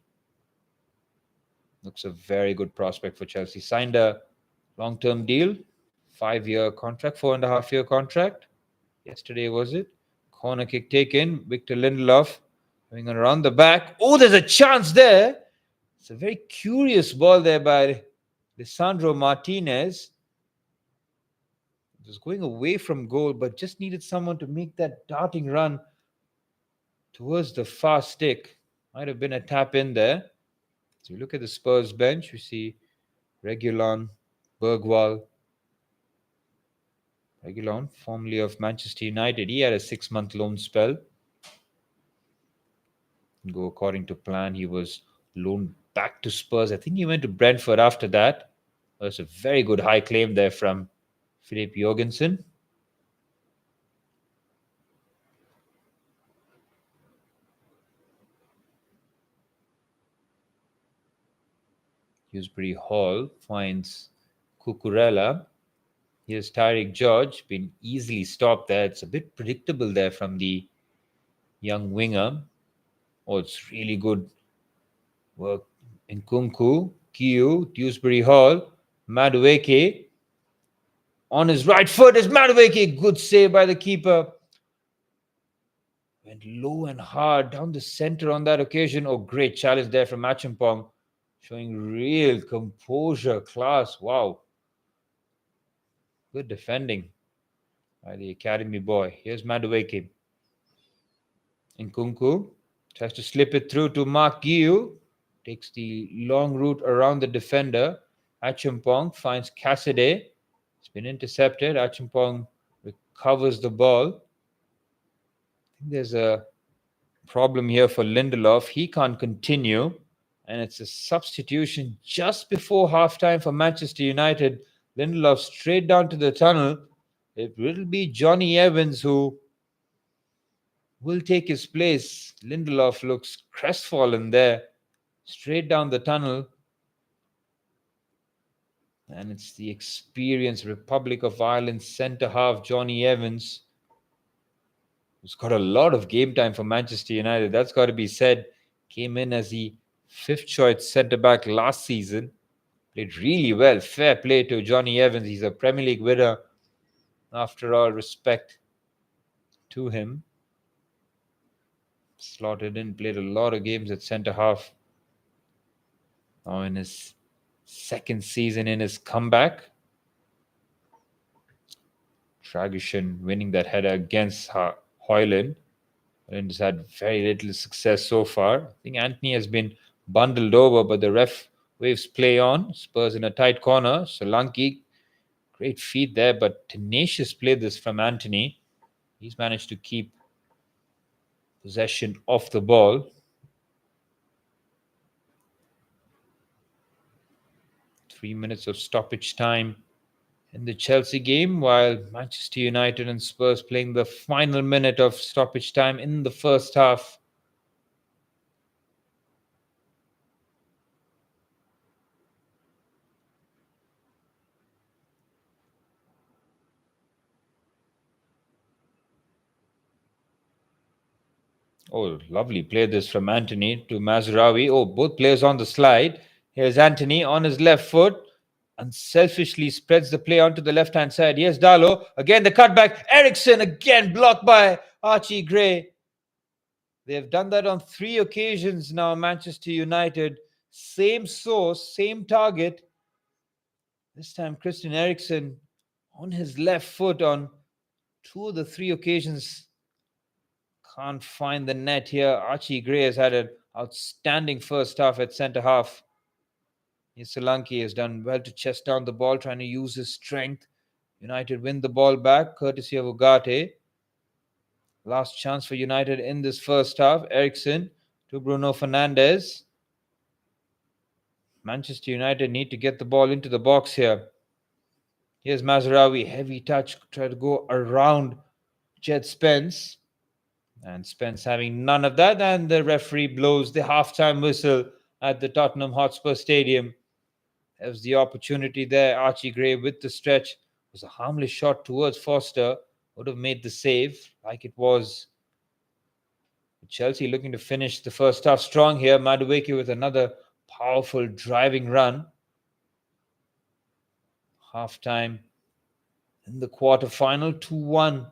Looks a very good prospect for Chelsea. Signed a long-term deal, 5-year contract, 4.5-year contract. Yesterday, was it? Corner kick taken. Victor Lindelof going around the back. Oh, there's a chance there. It's a very curious ball there by Lisandro Martinez. It was going away from goal, but just needed someone to make that darting run towards the far stick. Might have been a tap in there. So you look at the Spurs bench, we see Reguilon, Bergwall. Reguilon, formerly of Manchester United, he had a 6-month loan spell. Go according to plan, he was loaned back to Spurs. I think he went to Brentford after that. That's a very good high claim there from Philip Jorgensen. Dewsbury Hall finds Cucurella. Here's Tyreek George, been easily stopped there. It's a bit predictable there from the young winger. Oh, it's really good work. Nkunku, Guiu, Dewsbury Hall, Madueke. On his right foot is Madueke. Good save by the keeper. Went low and hard down the center on that occasion. Oh, great challenge there from Achimpong. Showing real composure, class. Wow. Good defending by the academy boy. Here's Madueke. Nkunku tries to slip it through to Mark Guiu. Takes the long route around the defender. Achimpong finds Cassidy. It's been intercepted. Achimpong recovers the ball. I think there's a problem here for Lindelof. He can't continue. And it's a substitution just before halftime for Manchester United. Lindelof straight down to the tunnel. It will be Johnny Evans who will take his place. Lindelof looks crestfallen there. Straight down the tunnel. And it's the experienced Republic of Ireland centre half, Johnny Evans, who's got a lot of game time for Manchester United. That's got to be said. Came in as the fifth choice centre back last season. Played really well. Fair play to Johnny Evans. He's a Premier League winner. After all, respect to him. Slotted in, played a lot of games at centre half. Now in his second season in his comeback. Dragusin winning that header against Hoyland. Hoyland has had very little success so far. I think Anthony has been bundled over, but the ref waves play on. Spurs in a tight corner. Solanke, great feed there, but tenacious play this from Anthony. He's managed to keep possession of the ball. 3 minutes of stoppage time in the Chelsea game, while Manchester United and Spurs playing the final minute of stoppage time in the first half. Oh, lovely play this from Anthony to Mazraoui. Oh, both players on the slide. Here's Anthony on his left foot. Unselfishly spreads the play onto the left-hand side. Here's Diallo. Again, the cutback. Eriksen again blocked by Archie Gray. They have done that on 3 occasions now, Manchester United. Same source, same target. This time, Christian Eriksen on his left foot on 2 of the 3 occasions. Can't find the net here. Archie Gray has had an outstanding first half at centre half. Solanke has done well to chest down the ball, trying to use his strength. United win the ball back, courtesy of Ugarte. Last chance for United in this first half. Eriksen to Bruno Fernandes. Manchester United need to get the ball into the box here. Here's Mazraoui, heavy touch, try to go around Jed Spence. And Spence having none of that, and the referee blows the halftime whistle at the Tottenham Hotspur Stadium. There's the opportunity there. Archie Gray with the stretch. It was a harmless shot towards Foster. Would have made the save like it was. Chelsea looking to finish the first half strong here. Madueke with another powerful driving run. Halftime in the quarterfinal, 2-1.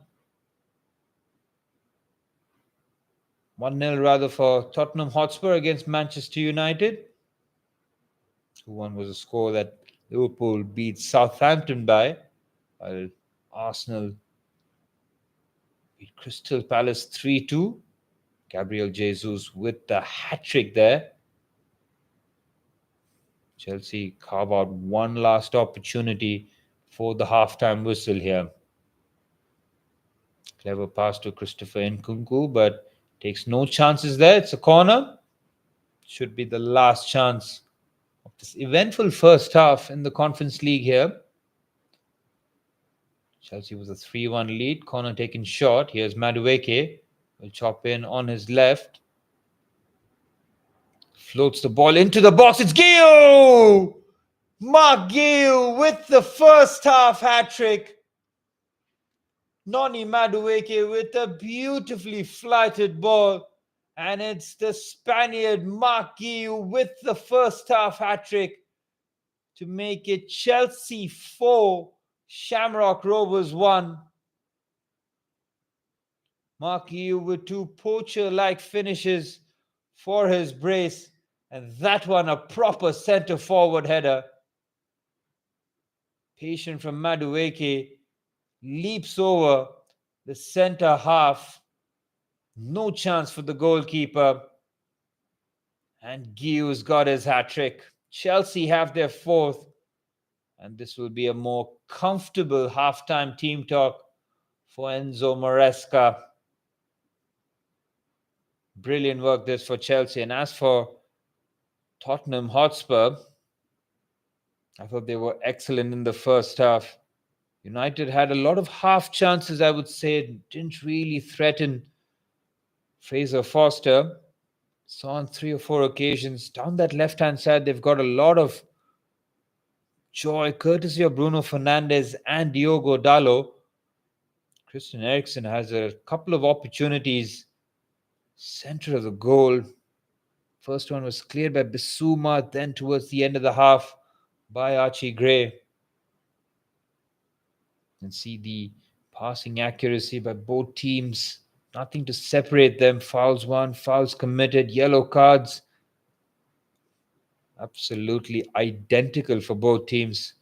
1-0 rather for Tottenham Hotspur against Manchester United. 2-1 was a score that Liverpool beat Southampton by, while Arsenal beat Crystal Palace 3-2. Gabriel Jesus with the hat-trick there. Chelsea carve out one last opportunity for the halftime whistle here. Clever pass to Christopher Nkunku, but takes no chances there. It's a corner. Should be the last chance of this eventful first half in the Conference League here. Chelsea was a 3-1 lead. Corner taken short. Here's Madueke. Will chop in on his left. Floats the ball into the box. It's Guiu! Mark Guiu with the first half hat-trick. Noni Madueke with a beautifully flighted ball. And it's the Spaniard Mark Guiu with the first half hat-trick to make it Chelsea 4, Shamrock Rovers 1. Guiu with two poacher-like finishes for his brace, and that one a proper centre-forward header. Patient from Madueke leaps over the centre half. No chance for the goalkeeper. And Guiu's got his hat-trick. Chelsea have their fourth. And this will be a more comfortable halftime team talk for Enzo Maresca. Brilliant work this for Chelsea. And as for Tottenham Hotspur, I thought they were excellent in the first half. United had a lot of half chances, I would say. Didn't really threaten Fraser Foster. Saw on 3 or 4 occasions. Down that left-hand side, they've got a lot of joy, courtesy of Bruno Fernandes and Diogo Dalot. Christian Eriksen has a couple of opportunities. Center of the goal. First one was cleared by Bissouma, then towards the end of the half by Archie Gray. And see the passing accuracy by both teams. Nothing to separate them. Fouls won, fouls committed, yellow cards. Absolutely identical for both teams.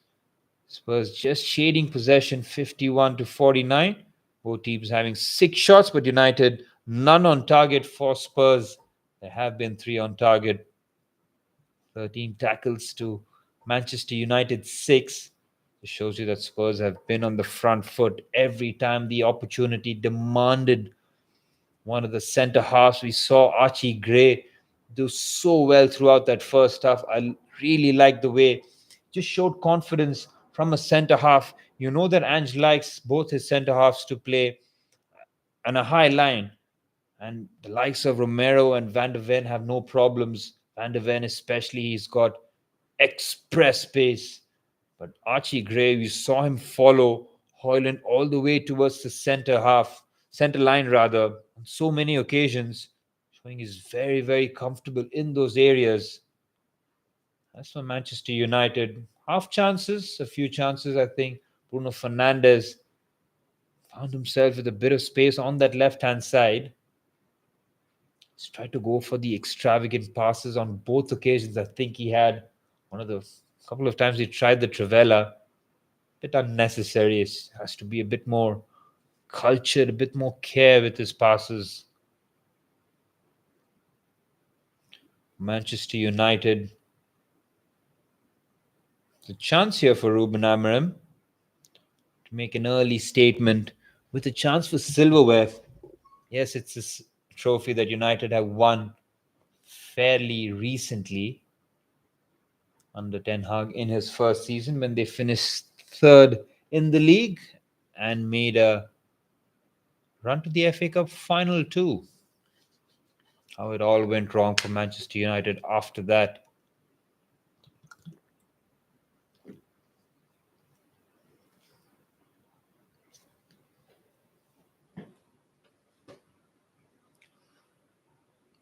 Spurs just shading possession 51-49. Both teams having 6 shots, but United none on target for Spurs. There have been 3 on target. 13 tackles to Manchester United 6. It shows you that Spurs have been on the front foot every time the opportunity demanded one of the centre halves. We saw Archie Gray do so well throughout that first half. I really like the way just showed confidence from a centre half. You know that Ange likes both his centre halves to play on a high line. And the likes of Romero and Van der Ven have no problems. Van der Ven especially, he's got express pace. But Archie Gray, we saw him follow Højlund all the way towards the center line rather, on so many occasions, showing he's very, very comfortable in those areas. As for Manchester United, half chances, a few chances, I think. Bruno Fernandes found himself with a bit of space on that left-hand side. He's tried to go for the extravagant passes on both occasions. I think he had couple of times he tried the Trivela. Bit unnecessary. It has to be a bit more cultured, a bit more care with his passes. Manchester United. The chance here for Ruben Amorim to make an early statement with a chance for silverware. Yes, it's a trophy that United have won fairly recently under Ten Hag in his first season when they finished 3rd in the league and made a run to the FA Cup final too. How it all went wrong for Manchester United after that.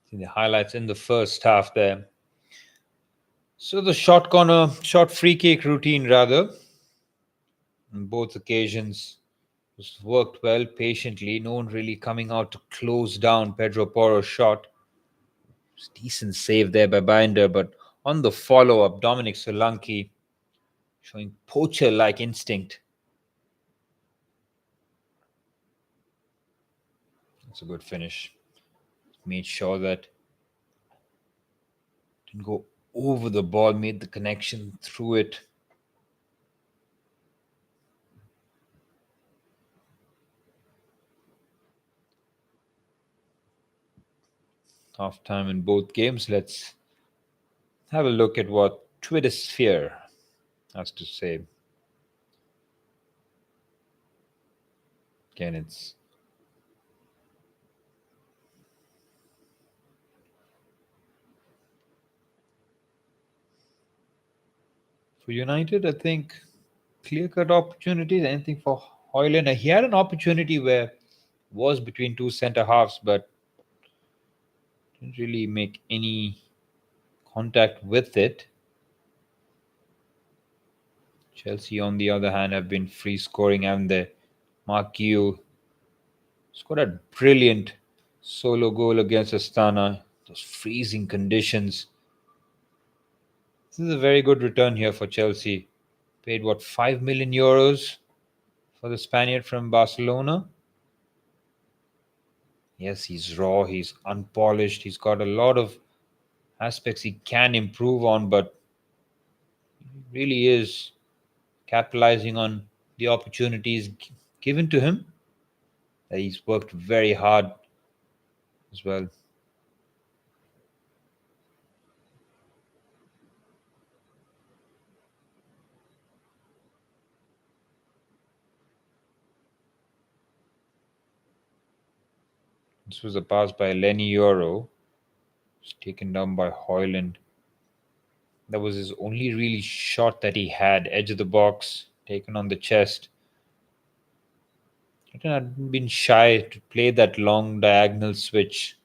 See the highlights in the first half there. So the short free kick routine rather, on both occasions was worked well, patiently. No one really coming out to close down Pedro Porro's shot. Decent save there by Binder, but on the follow-up, Dominic Solanke showing poacher-like instinct. That's a good finish. Made sure that didn't go over the ball, made the connection through it. Half time in both games. Let's have a look at what Twitter Sphere has to say. Again, it's for United, I think clear-cut opportunities. Anything for Højlund? He had an opportunity where was between 2 centre halves, but didn't really make any contact with it. Chelsea, on the other hand, have been free scoring, and the Guiu Scored a brilliant solo goal against Astana. Those freezing conditions. This is a very good return here for Chelsea. Paid what, 5 million euros for the Spaniard from Barcelona? Yes, he's raw, he's unpolished, he's got a lot of aspects he can improve on, but he really is capitalizing on the opportunities given to him. He's worked very hard as well. This was a pass by Lenny Euro. It's taken down by Hoyland. That was his only really shot that he had. Edge of the box, taken on the chest. He had been shy to play that long diagonal switch.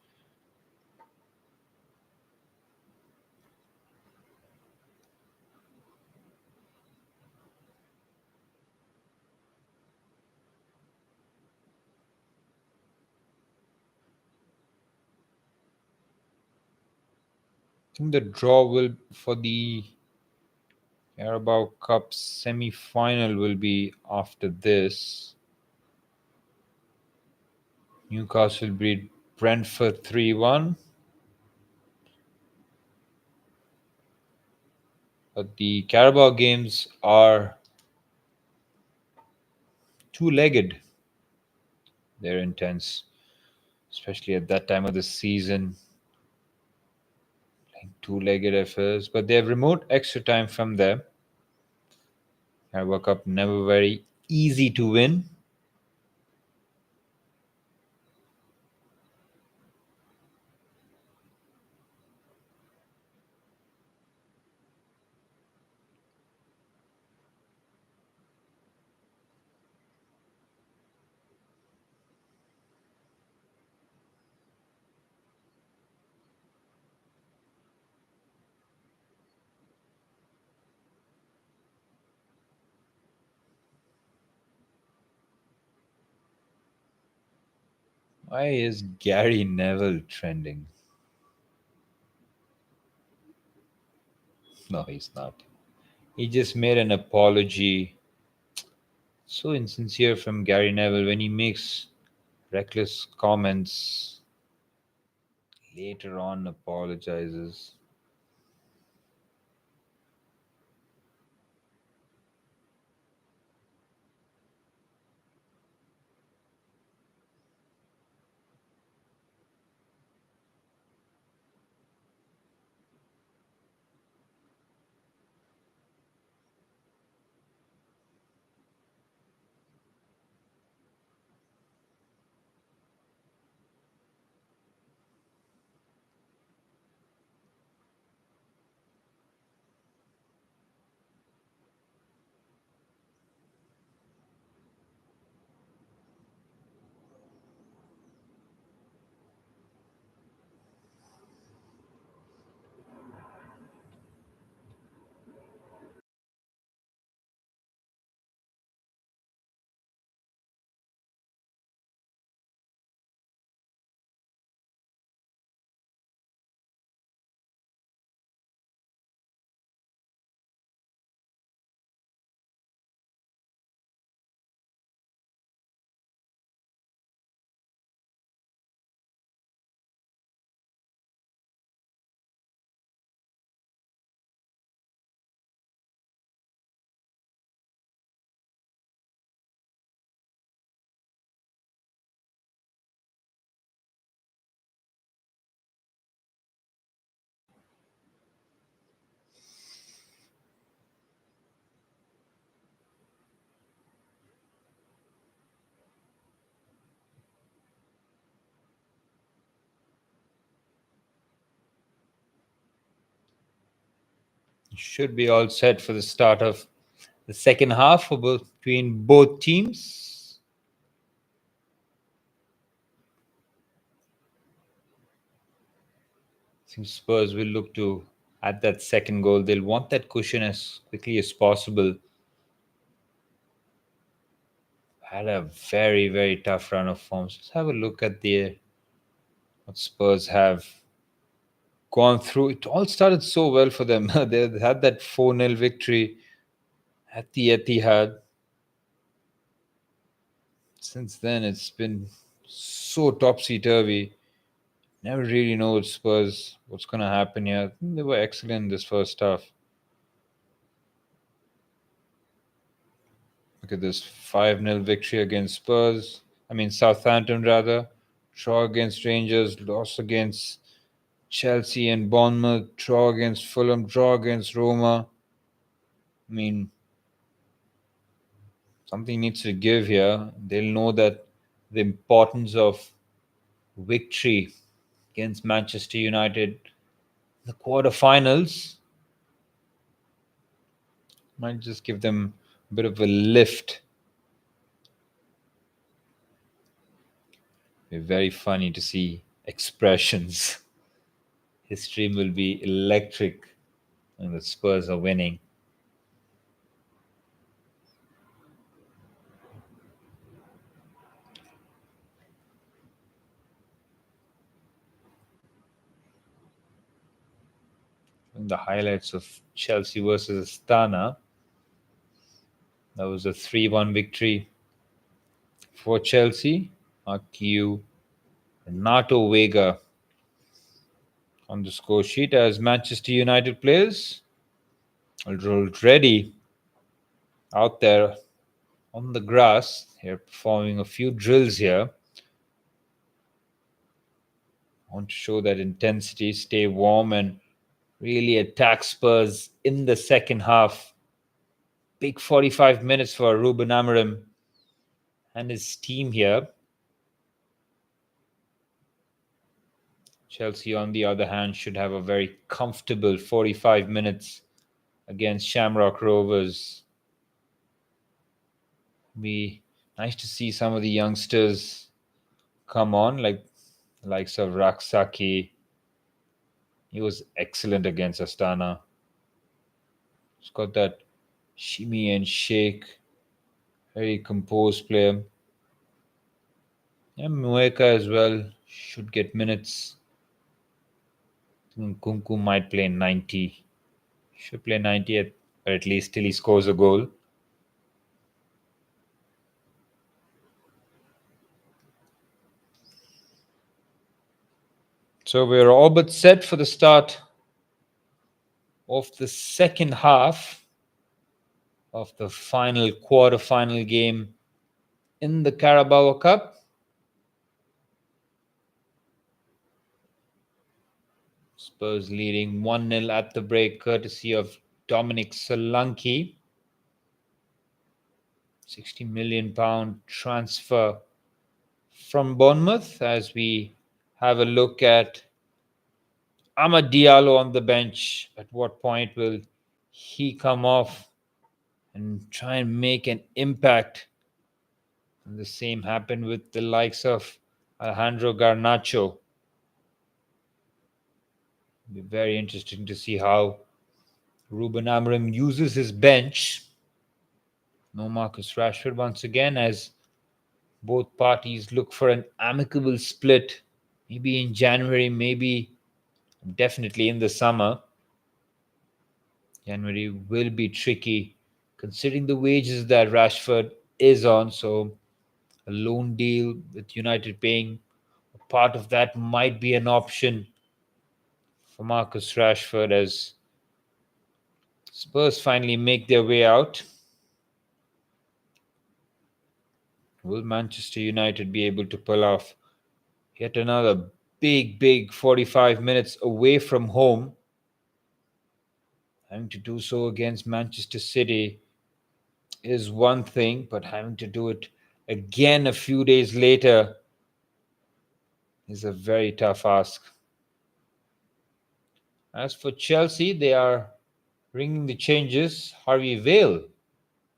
I think the draw will for the Carabao Cup semi-final will be after this. Newcastle beat Brentford 3-1. But the Carabao games are two-legged. They're intense, especially at that time of the season. Like two-legged affairs, but they have remote extra time from there. Carabao Cup never very easy to win. Why is Gary Neville trending? No, he's not. He just made an apology. So insincere from Gary Neville when he makes reckless comments. Later on, apologizes. Should be all set for the start of the second half for between both teams. I think Spurs will look to add that second goal. They'll want that cushion as quickly as possible. had a very, very tough run of forms. Let's have a look at the what Spurs have gone through. It all started so well for them. They had that 4-0 victory at the Etihad. Since then, it's been so topsy-turvy. Never really know with Spurs what's going to happen here. I think they were excellent this first half. Look at this 5-0 victory against Spurs. I mean, Southampton, rather. Draw against Rangers, loss against Chelsea and Bournemouth, draw against Fulham, draw against Roma. I mean, something needs to give here. They'll know that the importance of victory against Manchester United. The quarterfinals might just give them a bit of a lift. Be very funny to see expressions. His stream will be electric when the Spurs are winning. And the highlights of Chelsea versus Astana. That was a 3-1 victory for Chelsea. Guiu, Renato Vega on the score sheet as Manchester United players already out there on the grass. They're performing a few drills here. I want to show that intensity, stay warm, and really attack Spurs in the second half. Big 45 minutes for Ruben Amorim and his team here. Chelsea, on the other hand, should have a very comfortable 45 minutes against Shamrock Rovers. Be nice to see some of the youngsters come on, like the likes of Raksaki. He was excellent against Astana. He's got that shimmy and shake, very composed player. Yeah, Mueka as well should get minutes. Kunku might play 90. Should play 90 at least till he scores a goal. So we're all but set for the start of the second half of the final quarter-final game in the Carabao Cup. Spurs leading 1-0 at the break, courtesy of Dominic Solanke. £60 million transfer from Bournemouth. As we have a look at Amad Diallo on the bench, at what point will he come off and try and make an impact? And the same happened with the likes of Alejandro Garnacho. It'll be very interesting to see how Ruben Amorim uses his bench. No Marcus Rashford once again, as both parties look for an amicable split. Maybe in January, maybe definitely in the summer. January will be tricky considering the wages that Rashford is on. So a loan deal with United paying a part of that might be an option for Marcus Rashford as Spurs finally make their way out. Will Manchester United be able to pull off yet another big 45 minutes away from home? Having to do so against Manchester City is one thing, but having to do it again a few days later is a very tough ask. As for Chelsea, they are bringing the changes. Harvey Vale,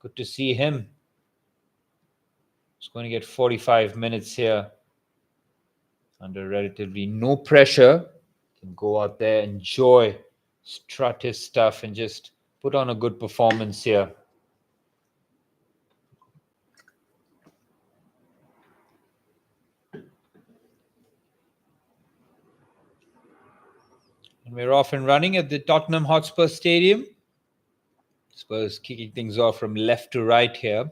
good to see him. He's going to get 45 minutes here under relatively no pressure. Can go out there, enjoy, strut his stuff, and just put on a good performance here. We're off and running at the Tottenham Hotspur Stadium. Spurs kicking things off from left to right here.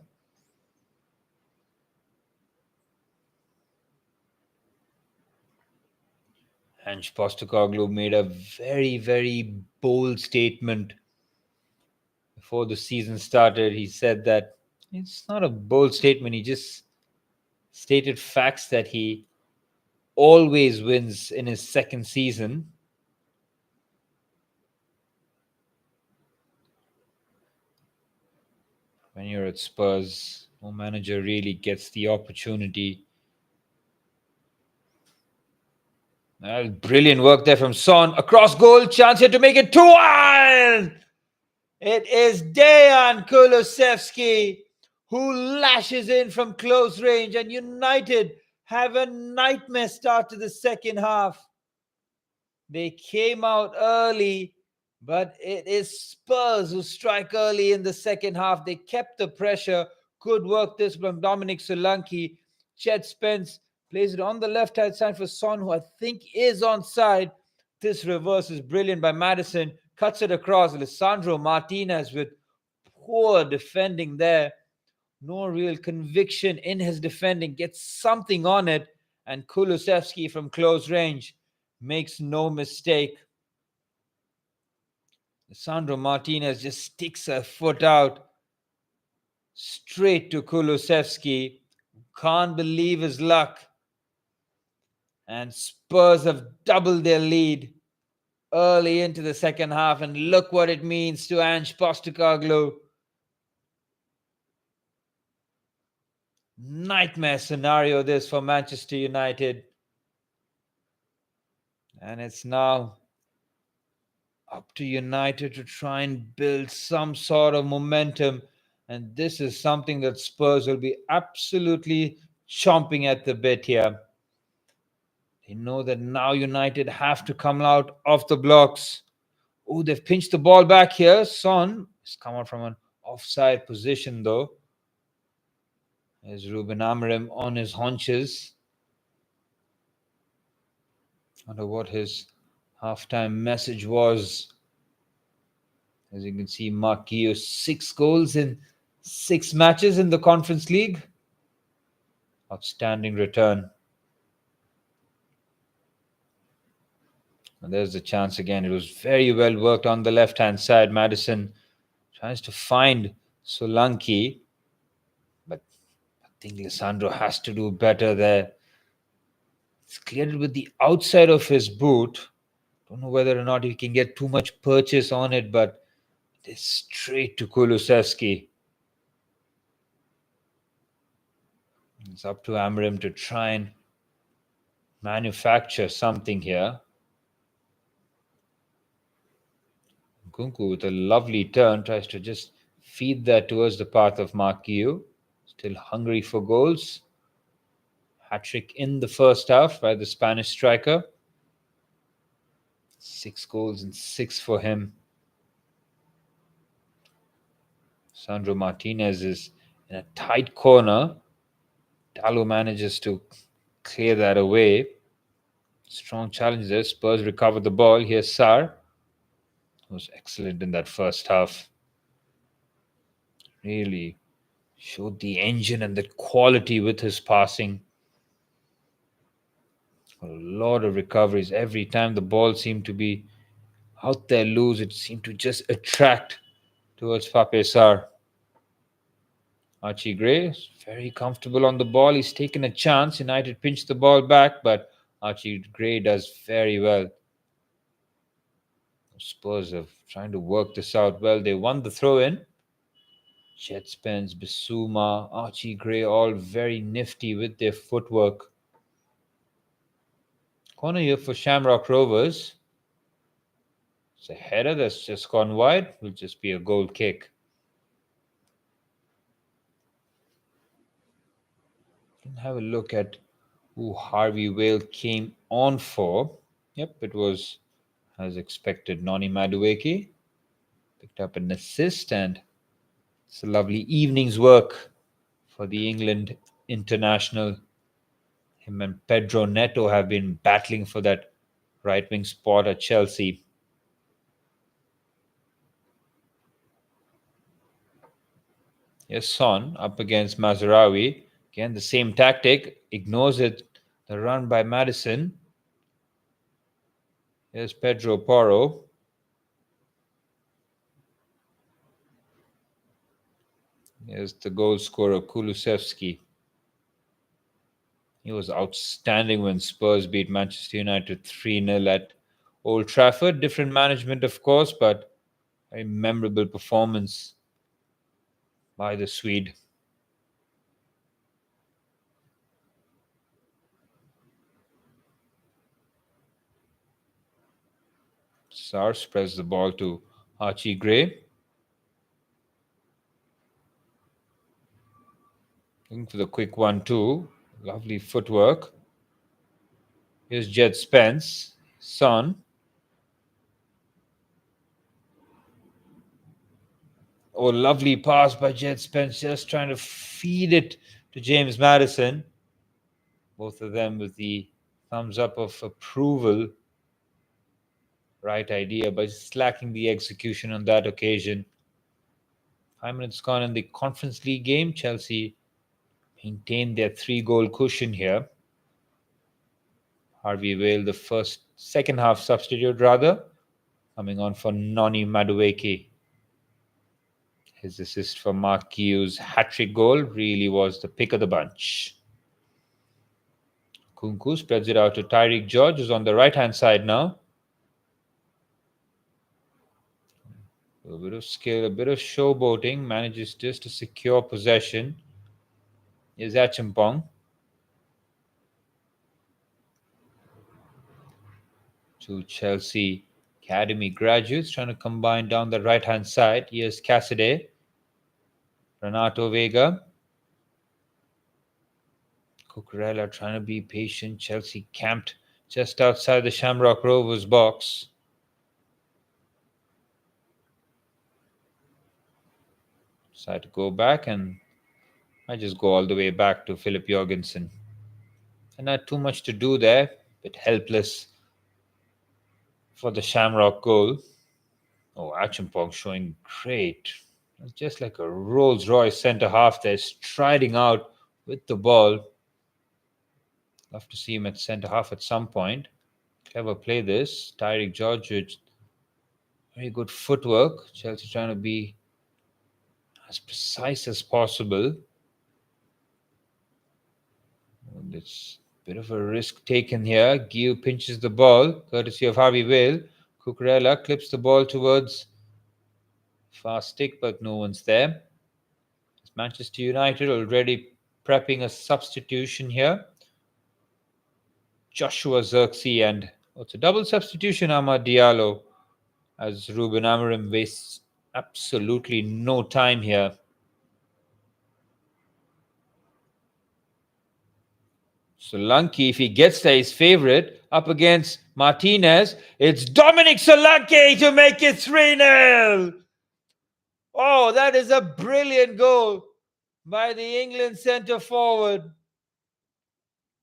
Ange Postecoglou made a very, very bold statement before the season started. He said that it's not a bold statement. He just stated facts that he always wins in his second season. When you're at Spurs, no manager really gets the opportunity. Brilliant work there from Son. Across goal, chance here to make it 2-1. It is Dejan Kulusevski who lashes in from close range, and United have a nightmare start to the second half. They came out early, but it is Spurs who strike early in the second half. They kept the pressure. Good work this from Dominic Solanke. Chet Spence plays it on the left-hand side for Son, who I think is onside. This reverse is brilliant by Maddison. Cuts it across. Lisandro Martinez with poor defending there. No real conviction in his defending. Gets something on it. And Kulusevski from close range makes no mistake. Lisandro Martinez just sticks a foot out straight to Kulusevski. Can't believe his luck. And Spurs have doubled their lead early into the second half. And look what it means to Ange Postecoglou. Nightmare scenario this for Manchester United. And it's now up to United to try and build some sort of momentum. And this is something that Spurs will be absolutely chomping at the bit here. They know that now United have to come out of the blocks. Oh, they've pinched the ball back here. Son has come out from an offside position though. There's Ruben Amorim on his haunches. I wonder what his halftime message was. As you can see, Guiu 6 goals in 6 matches in the Conference League. Outstanding return. And there's the chance again. It was very well worked on the left-hand side. Maddison tries to find Solanke. But I think Lisandro has to do better there. It's cleared it with the outside of his boot. Don't know whether or not he can get too much purchase on it, but it's straight to Kulusevski. It's up to Amorim to try and manufacture something here. Nkunku with a lovely turn tries to just feed that towards the path of Guiu. Still hungry for goals. Hattrick in the first half by the Spanish striker. 6 goals and 6 for him. Sandro Martinez is in a tight corner. Diallo manages to clear that away. Strong challenge there. Spurs recover the ball. Here's Sarr. Was excellent in that first half. Really showed the engine and the quality with his passing. A lot of recoveries. Every time the ball seemed to be out there loose, it seemed to just attract towards Pape Sarr. Archie Gray is very comfortable on the ball. He's taken a chance. United pinched the ball back, but Archie Gray does very well. Spurs are trying to work this out well. They won the throw-in. Chet Spence, Bissouma, Archie Gray, all very nifty with their footwork. Corner here for Shamrock Rovers. It's a header that's just gone wide. Will just be a goal kick. Have a look at who Harvey Vale came on for. Yep, it was, as expected, Noni Madueke. Picked up an assist, and it's a lovely evening's work for the England international. Him and Pedro Neto have been battling for that right wing spot at Chelsea. Here's Son up against Mazraoui. Again, the same tactic. Ignores it. The run by Madison. Here's Pedro Porro. Here's the goal scorer, Kulusevski. He was outstanding when Spurs beat Manchester United 3-0 at Old Trafford. Different management, of course, but a memorable performance by the Swede. Sar spreads the ball to Archie Gray. Looking for the quick 1-2. Lovely footwork. Here's Jed Spence. Son. Oh, lovely pass by Jed Spence, just trying to feed it to James Madison. Both of them with the thumbs up of approval. Right idea, but just lacking the execution on that occasion. 5 minutes gone in the Conference League game. Chelsea maintained their 3-goal cushion here. Harvey Vale, the second half substitute rather, coming on for Noni Madueke. His assist for Mark Guiu's hat-trick goal really was the pick of the bunch. Kunku spreads it out to Tyreek George, who's on the right-hand side now. A bit of skill, a bit of showboating, manages just to secure possession. Here's Achimpong. To Chelsea Academy graduates trying to combine down the right-hand side. Here's Cassidy. Renato Vega. Cucurella trying to be patient. Chelsea camped just outside the Shamrock Rovers box. Decide to go back, and I just go all the way back to Philip Jorgensen. And not too much to do there. A bit helpless for the Shamrock goal. Oh, Achimpong showing great. It's just like a Rolls Royce centre half there, striding out with the ball. Love to see him at centre half at some point. Clever play this. Tyreek George with very good footwork. Chelsea trying to be as precise as possible. And it's a bit of a risk taken here. Guiu pinches the ball, courtesy of Harvey Vale. Cucurella clips the ball towards far stick, but no one's there. It's Manchester United already prepping a substitution here. Joshua Zirkzee, and it's a double substitution, Amad Diallo, as Ruben Amorim wastes absolutely no time here. Solanke, if he gets there, his favourite, up against Martinez. It's Dominic Solanke to make it 3-0. Oh, that is a brilliant goal by the England centre forward.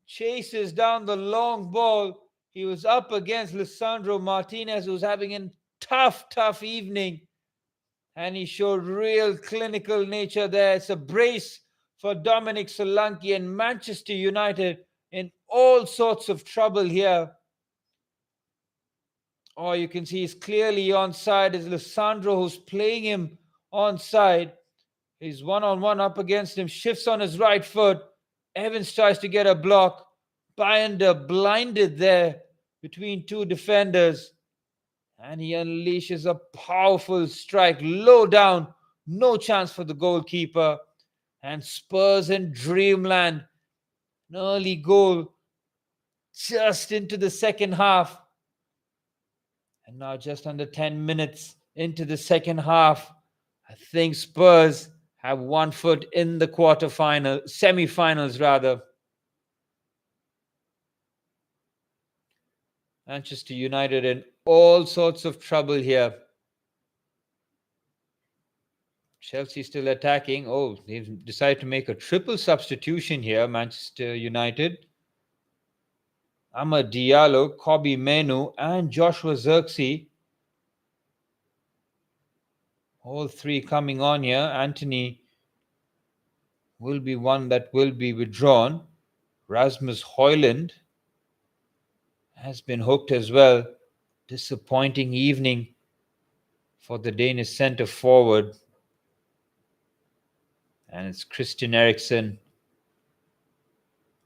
Chases down the long ball. He was up against Lisandro Martinez, who's having a tough evening. And he showed real clinical nature there. It's a brace for Dominic Solanke, and Manchester United in all sorts of trouble here. Oh, you can see he's clearly onside. It's Lisandro who's playing him onside. He's one-on-one up against him, shifts on his right foot. Evans tries to get a block. Binder blinded there between two defenders. And he unleashes a powerful strike low down. No chance for the goalkeeper. And Spurs in dreamland. An early goal just into the second half. And now just under 10 minutes into the second half, I think Spurs have 1 foot in the semi-finals rather. Manchester United in all sorts of trouble here. Chelsea still attacking. Oh, they've decided to make a triple substitution here, Manchester United. Amad Diallo, Kobbie Mainoo, and Joshua Zirkzee. All three coming on here. Anthony will be one that will be withdrawn. Rasmus Højlund has been hooked as well. Disappointing evening for the Danish centre forward. And it's Christian Eriksen.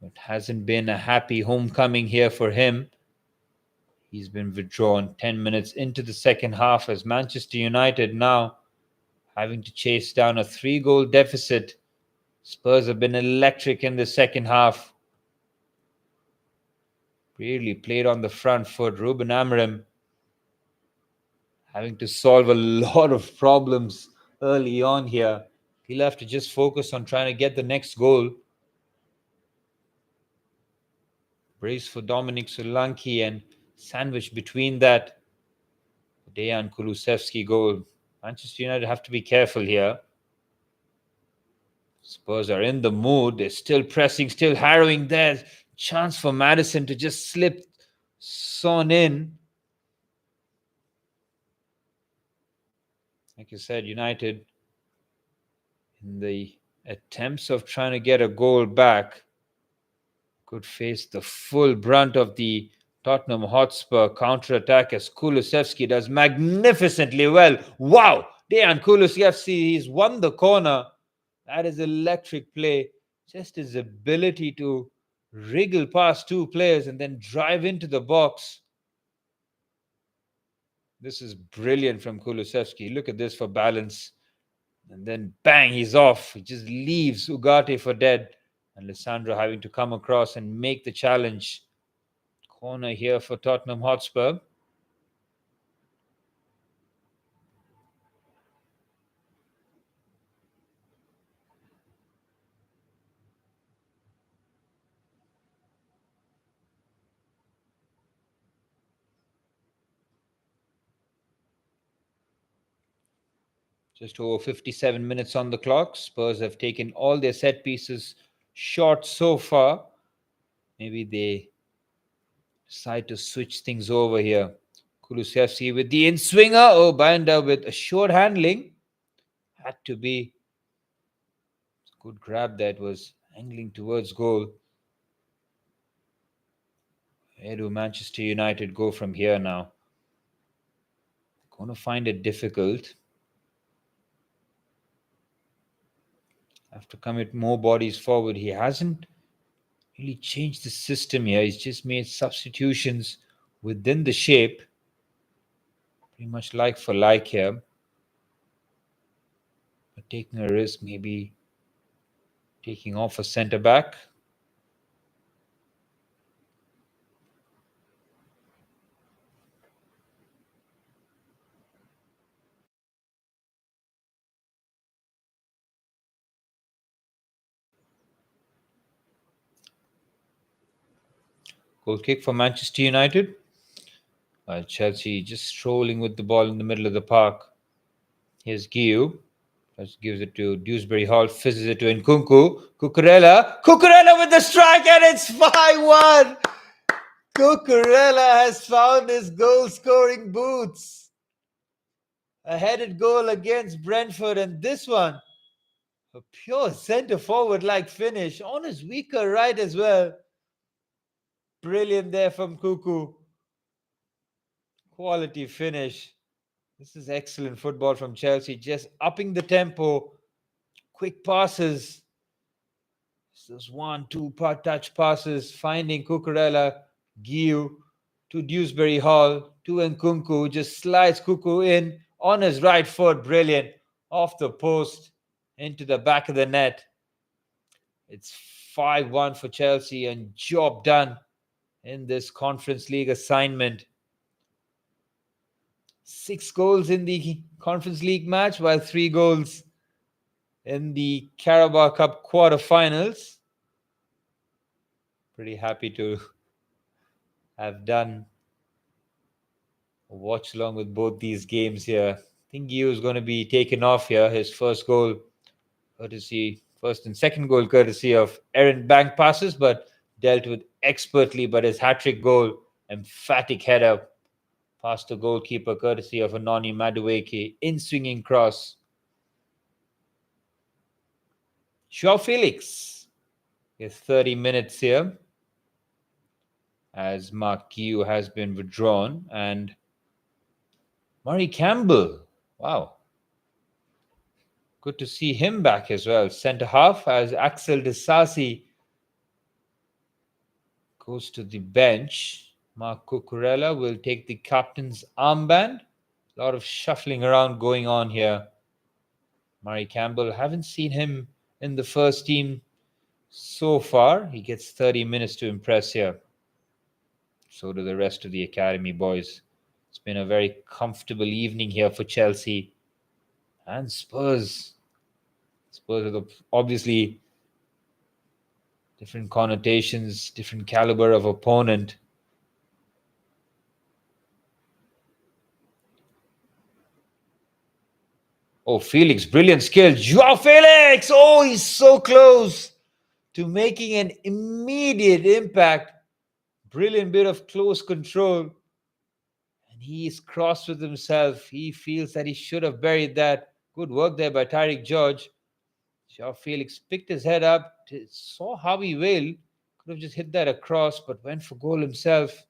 It hasn't been a happy homecoming here for him. He's been withdrawn 10 minutes into the second half as Manchester United now having to chase down a 3-goal deficit. Spurs have been electric in the second half. Really played on the front foot. Ruben Amorim having to solve a lot of problems early on here. He'll have to just focus on trying to get the next goal. Brace for Dominic Solanke and sandwich between that. Dejan Kulusevski goal. Manchester United have to be careful here. Spurs are in the mood. They're still pressing, still harrowing. There's chance for Maddison to just slip Son in. Like I said, United in the attempts of trying to get a goal back could face the full brunt of the Tottenham Hotspur counter-attack as Kulusevski does magnificently well. Wow! Dejan Kulusevski, he's won the corner. That is electric play. Just his ability to wriggle past two players and then drive into the box. This is brilliant from Kulusevski. Look at this for balance. And then bang, he's off. He just leaves Ugarte for dead. And Lissandro having to come across and make the challenge. Corner here for Tottenham Hotspur. Just over 57 minutes on the clock. Spurs have taken all their set pieces short so far. Maybe they decide to switch things over here. Kulusevski with the in-swinger. Oh, Binder with assured handling. Had to be. Good grab that was angling towards goal. Where do Manchester United go from here now? Going to find it difficult. Have to commit more bodies forward. He hasn't really changed the system here. He's just made substitutions within the shape. Pretty much like for like here. But taking a risk, maybe taking off a centre back. Goal kick for Manchester United. Chelsea just strolling with the ball in the middle of the park. Here's Guiu. Just gives it to Dewsbury Hall. Fizzes it to Nkunku. Cucurella. Cucurella with the strike and it's 5-1. Cucurella has found his goal-scoring boots. A headed goal against Brentford, and this one, a pure centre-forward-like finish on his weaker right as well. Brilliant there from Cuckoo. Quality finish. This is excellent football from Chelsea. Just upping the tempo. Quick passes. Those 1-2 touch passes. Finding Cucurella. Guiu to Dewsbury Hall. To Nkunku. Just slides Cuckoo in on his right foot. Brilliant. Off the post. Into the back of the net. It's 5-1 for Chelsea and job done in this Conference League assignment. 6 goals in the Conference League match, while 3 goals in the Carabao Cup quarterfinals. Pretty happy to have done a watch along with both these games here. I think Guiu is going to be taken off here. His first goal, first and second goal courtesy of errant bank passes, but dealt with expertly. But his hat-trick goal, emphatic header past the goalkeeper courtesy of Anoni Madueke, in swinging cross. Joao Felix gets 30 minutes here as Mark Guiu has been withdrawn, and Murray Campbell. Wow. Good to see him back as well. Centre half as Axel Disasi goes to the bench. Mark Cucurella will take the captain's armband. A lot of shuffling around going on here. Murray Campbell, haven't seen him in the first team so far. He gets 30 minutes to impress here. So do the rest of the academy boys. It's been a very comfortable evening here for Chelsea and Spurs. Spurs are obviously different connotations, different caliber of opponent. Oh, Felix, brilliant skill. Joao Felix! Oh, he's so close to making an immediate impact. Brilliant bit of close control. And he's cross with himself. He feels that he should have buried that. Good work there by Tyreek George. Joao Felix picked his head up, saw how he will. Could have just hit that across, but went for goal himself.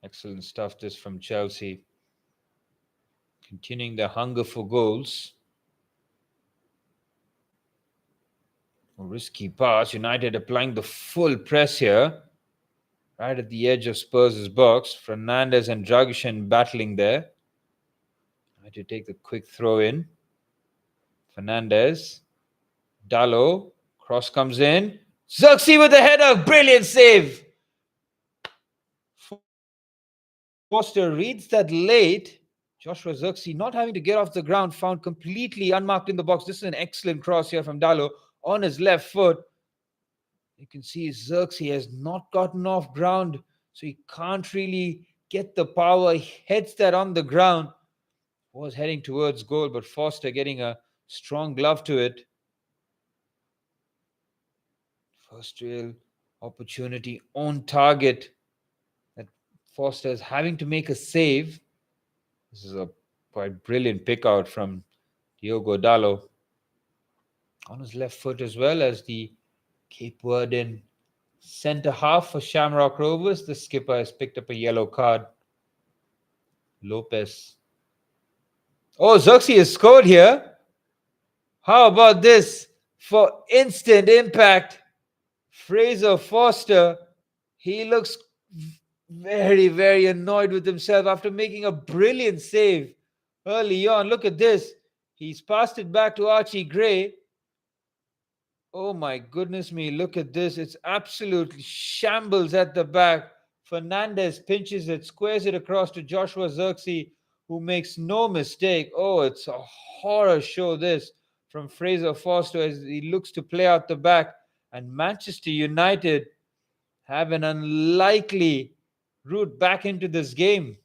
Excellent stuff this from Chelsea. Continuing their hunger for goals. A risky pass. United applying the full press here. Right at the edge of Spurs' box. Fernandes and Dragusin battling there. Had to take the quick throw in. Fernandes. Diallo. Cross comes in. Zikzee with the header. Brilliant save. Foster reads that late. Joshua Zikzee not having to get off the ground, found completely unmarked in the box. This is an excellent cross here from Diallo on his left foot. You can see Zikzee has not gotten off ground, so he can't really get the power. He heads that on the ground. Was heading towards goal, but Foster getting a strong glove to it. First real opportunity on target that Foster is having to make a save. This is a quite brilliant pick out from Diogo Dalot. On his left foot as well as the Cape Verdean centre half for Shamrock Rovers. The skipper has picked up a yellow card. Lopez. Oh, Zikzee has scored here. How about this? For instant impact, Fraser Foster. He looks very, very annoyed with himself after making a brilliant save early on. Look at this. He's passed it back to Archie Gray. Oh my goodness me, look at this. It's absolutely shambles at the back. Fernandes pinches it, squares it across to Joshua Zikzee, who makes no mistake. Oh, it's a horror show this from Fraser Foster as he looks to play out the back. And Manchester United have an unlikely route back into this game.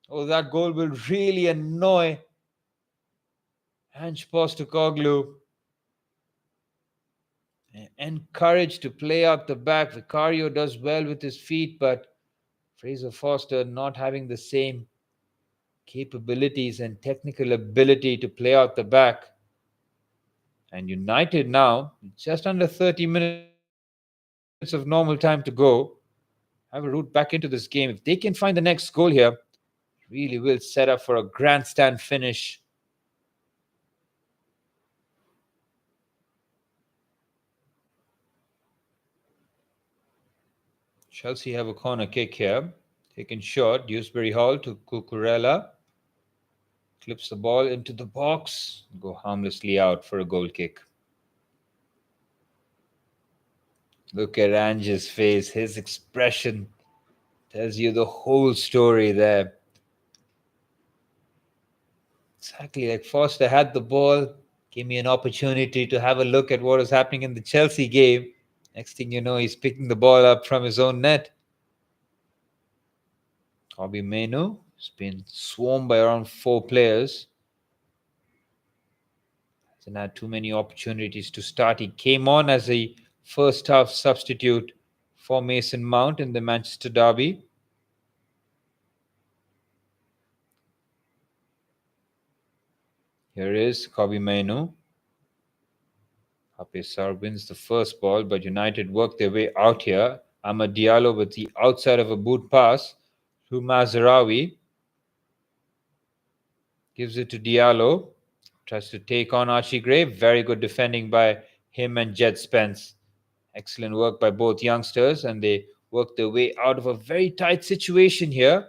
Oh, that goal will really annoy Ange Postecoglou. Encouraged to play out the back. Vicario does well with his feet, but Fraser Foster not having the same capabilities and technical ability to play out the back. And United now, just under 30 minutes of normal time to go, have a route back into this game. If they can find the next goal here, really will set up for a grandstand finish. Chelsea have a corner kick here. Taken short. Dewsbury Hall to Cucurella. Clips the ball into the box. Go harmlessly out for a goal kick. Look at Ange's face. His expression tells you the whole story there. Exactly like Foster had the ball. Gave me an opportunity to have a look at what was happening in the Chelsea game. Next thing you know, he's picking the ball up from his own net. Kobbie Mainoo has been swarmed by around 4 players. Hasn't had too many opportunities to start. He came on as a first half substitute for Mason Mount in the Manchester derby. Here is Kobe Mainu. Apesar wins the first ball, but United work their way out here. Amad Diallo with the outside of a boot pass to Mazraoui. Gives it to Diallo. Tries to take on Archie Gray. Very good defending by him and Jed Spence. Excellent work by both youngsters, and they work their way out of a very tight situation here.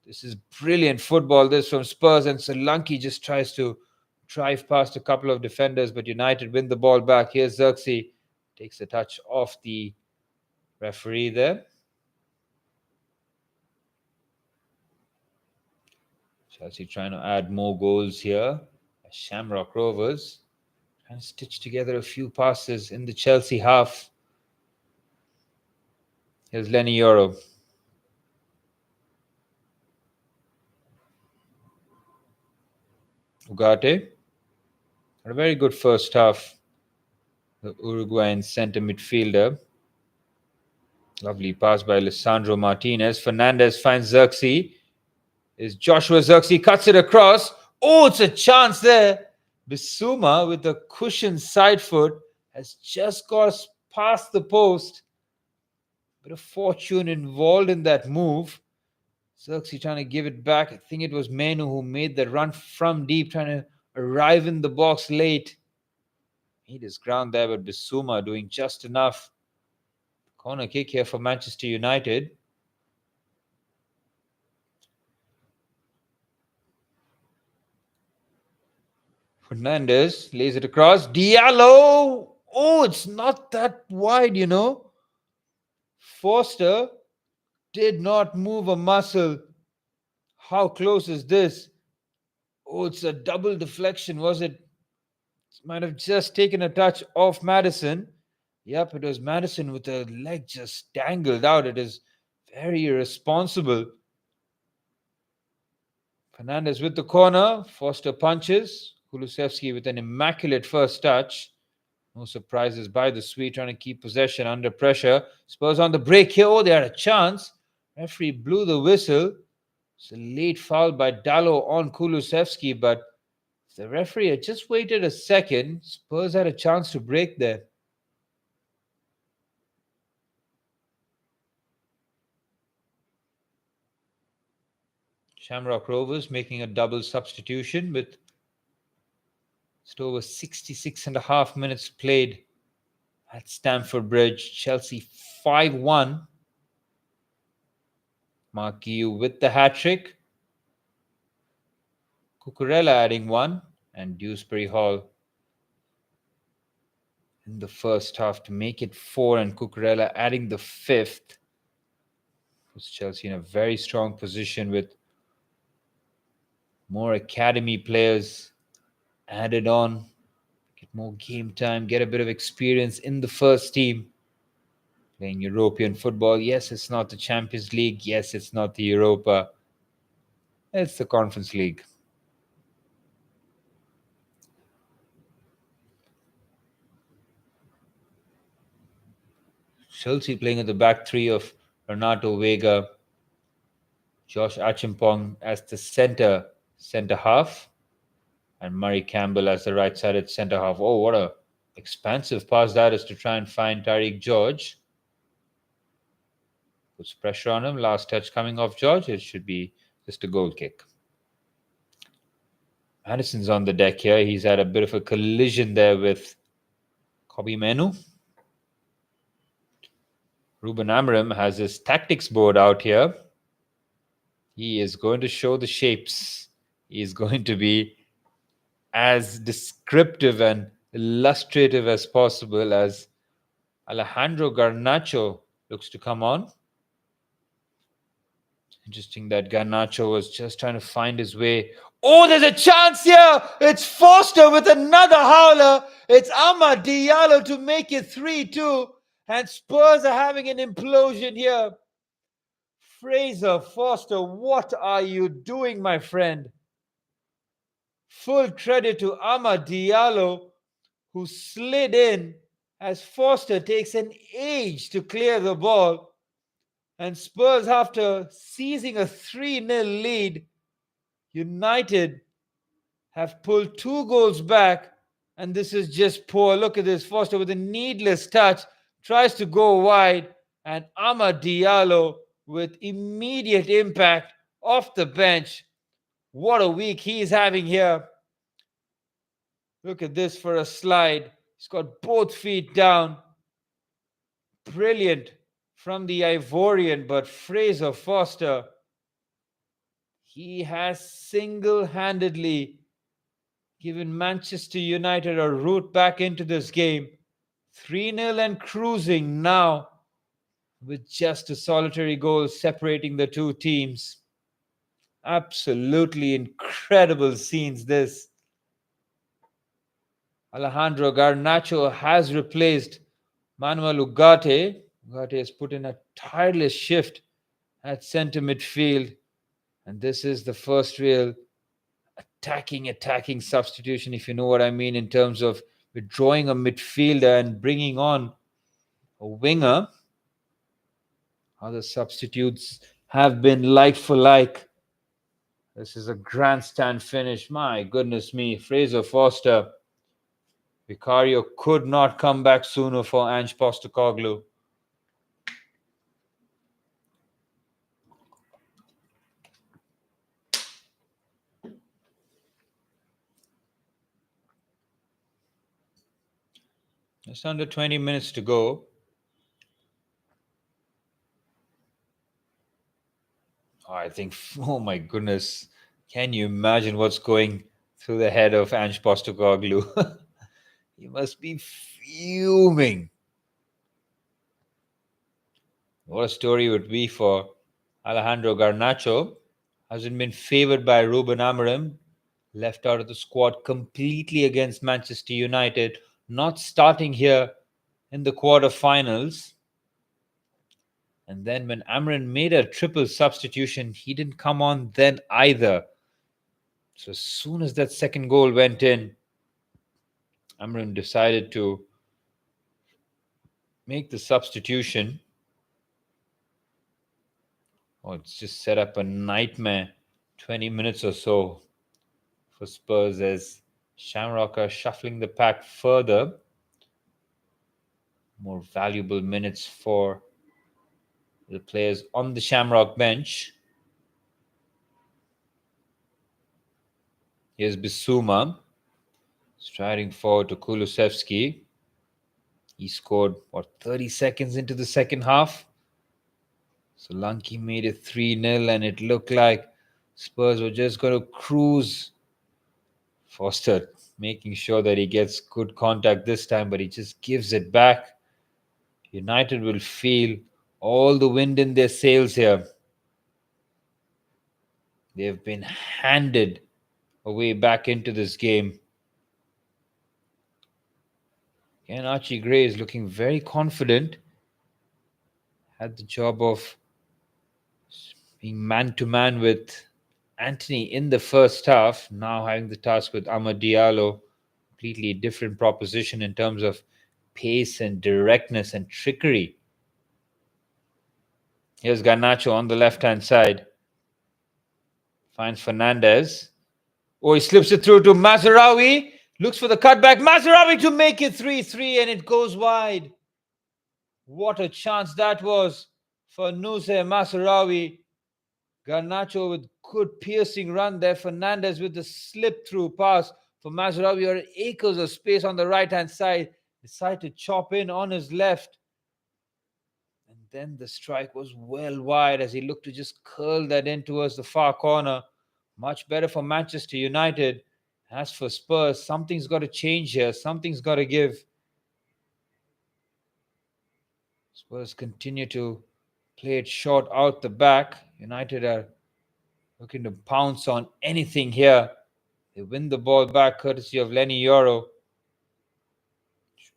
This is brilliant football. This from Spurs, and Solanke just tries to drive past a couple of defenders, but United win the ball back. Here's Zikzee. Takes a touch off the referee there. Chelsea trying to add more goals here. Shamrock Rovers trying to stitch together a few passes in the Chelsea half. Here's Lenny Yoro. Ugarte had a very good first half. The Uruguayan centre midfielder. Lovely pass by Alessandro Martinez. Fernandez finds Zikzee. Is Joshua Zikzee, cuts it across. Oh, it's a chance there. Bissouma with a cushioned side foot has just got past the post. Bit of fortune involved in that move. Zikzee trying to give it back. I think it was Menu who made the run from deep, trying to arrive in the box late. Made his ground there, but Bissouma doing just enough. Corner kick here for Manchester United. Fernandez lays it across. Diallo! Oh, it's not that wide, you know. Foster did not move a muscle. How close is this? Oh, it's a double deflection, was it? Might have just taken a touch off Maddison. Yep, it was Maddison with a leg just dangled out. It is very irresponsible. Fernandez with the corner. Foster punches. Kulusevski with an immaculate first touch. No surprises by the Swede, trying to keep possession under pressure. Spurs on the break here. Oh, they had a chance. Referee blew the whistle. It's a late foul by Diallo on Kulusevski, but if the referee had just waited a second, Spurs had a chance to break there. Shamrock Rovers making a double substitution with just over 66 and a half minutes played at Stamford Bridge. Chelsea 5-1. Mark Guiu with the hat-trick. Cucurella adding one, and Dewsbury Hall in the first half to make it 4, and Cucurella adding the 5th. Puts Chelsea in a very strong position with more academy players added on. Get more game time, get a bit of experience in the first team. Playing European football. Yes, it's not the Champions League. Yes, it's not the Europa. It's the Conference League. Chelsea playing at the back three of Renato Vega, Josh Achimpong as the centre half, and Murray Campbell as the right-sided centre half. Oh, what a expansive pass that is to try and find Tariq George. Puts pressure on him. Last touch coming off George. It should be just a goal kick. Madison's on the deck here. He's had a bit of a collision there with Kobe Menu. Ruben Amorim has his tactics board out here. He is going to show the shapes. He is going to be as descriptive and illustrative as possible as Alejandro Garnacho looks to come on. Interesting that Garnacho was just trying to find his way. Oh, there's a chance here. It's Foster with another howler. It's Amad Diallo to make it 3-2. And Spurs are having an implosion here. Fraser Foster, what are you doing, my friend? Full credit to Amad Diallo, who slid in as Foster takes an age to clear the ball. And Spurs, after seizing a 3-0 lead, United have pulled 2 goals back, and this is just poor. Look at this. Foster with a needless touch tries to go wide, and Amad Diallo with immediate impact off the bench. What a week he's having here. Look at this for a slide. He's got both feet down. Brilliant from the Ivorian, but Fraser Foster, he has single-handedly given Manchester United a route back into this game. 3-0 and cruising now with just a solitary goal separating the two teams. Absolutely incredible scenes this. Alejandro Garnacho has replaced Manuel Ugarte. Ugarte has put in a tireless shift at centre midfield. And this is the first real attacking substitution, if you know what I mean, in terms of withdrawing a midfielder and bringing on a winger. Other substitutes have been like for like. This is a grandstand finish. My goodness me. Fraser Foster. Vicario could not come back sooner for Ange Postecoglou. Just under 20 minutes to go. I think, oh my goodness, can you imagine what's going through the head of Ange Postecoglou? He must be fuming. What a story it would be for Alejandro Garnacho. Hasn't been favoured by Ruben Amorim. Left out of the squad completely against Manchester United. Not starting here in the quarterfinals. And then when Amorim made a triple substitution, he didn't come on then either. So as soon as that second goal went in, Amorim decided to make the substitution. Oh, it's just set up a nightmare 20 minutes or so for Spurs as Shamrock are shuffling the pack further. More valuable minutes for the players on the Shamrock bench. Here's Bissouma striding forward to Kulusevski. He scored, 30 seconds into the second half. Solanke made it 3-0 and it looked like Spurs were just going to cruise. Foster making sure that he gets good contact this time, but he just gives it back. United will feel all the wind in their sails here. They've been handed away back into this game. Again, Archie Gray is looking very confident. Had the job of being man-to-man with Anthony in the first half. Now having the task with Amad Diallo. Completely different proposition in terms of pace and directness and trickery. Here's Garnacho on the left-hand side. Finds Fernandez. Oh, he slips it through to Mazraoui. Looks for the cutback. Mazraoui to make it 3-3 and it goes wide. What a chance that was for Nuse Mazraoui. Garnacho with good piercing run there. Fernandez with the slip-through pass for Mazraoui. Or acres of space on the right-hand side. Decided to chop in on his left. And then the strike was well wide as he looked to just curl that in towards the far corner. Much better for Manchester United. As for Spurs, something's got to change here. Something's got to give. Spurs continue to play it short out the back. United are looking to pounce on anything here. They win the ball back courtesy of Lenny Yoro.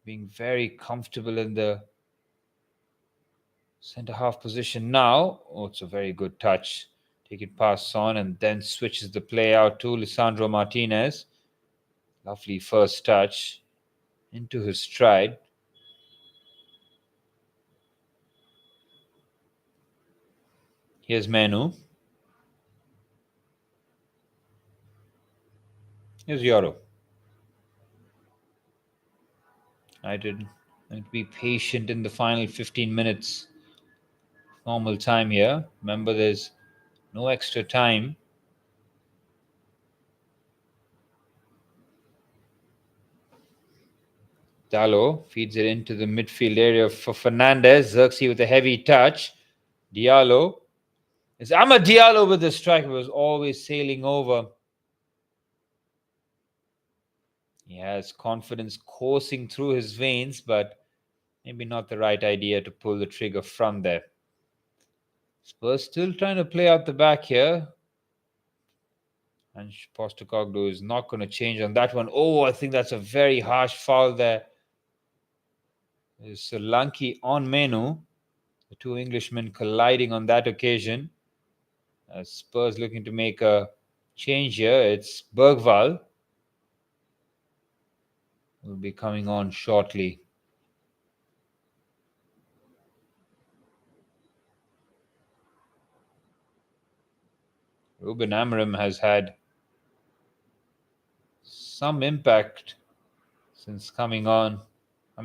Being very comfortable in the centre half position now. Oh, it's a very good touch. Take it past Son and then switches the play out to Lisandro Martinez. Lovely first touch into his stride. Here's Menu. Here's Euro. United need to be patient in the final 15 minutes. Normal time here. Remember, there's no extra time. Diallo feeds it into the midfield area for Fernandez. Zikzee with a heavy touch. Diallo. It's Amad Diallo with the strike. It was always sailing over. He has confidence coursing through his veins, but maybe not the right idea to pull the trigger from there. Spurs still trying to play out the back here. And Postecoglou is not going to change on that one. Oh, I think that's a very harsh foul there. There's Solanke on Menu. The two Englishmen colliding on that occasion. Spurs looking to make a change here. It's Bergvall. Will be coming on shortly. Ruben Amorim has had some impact since coming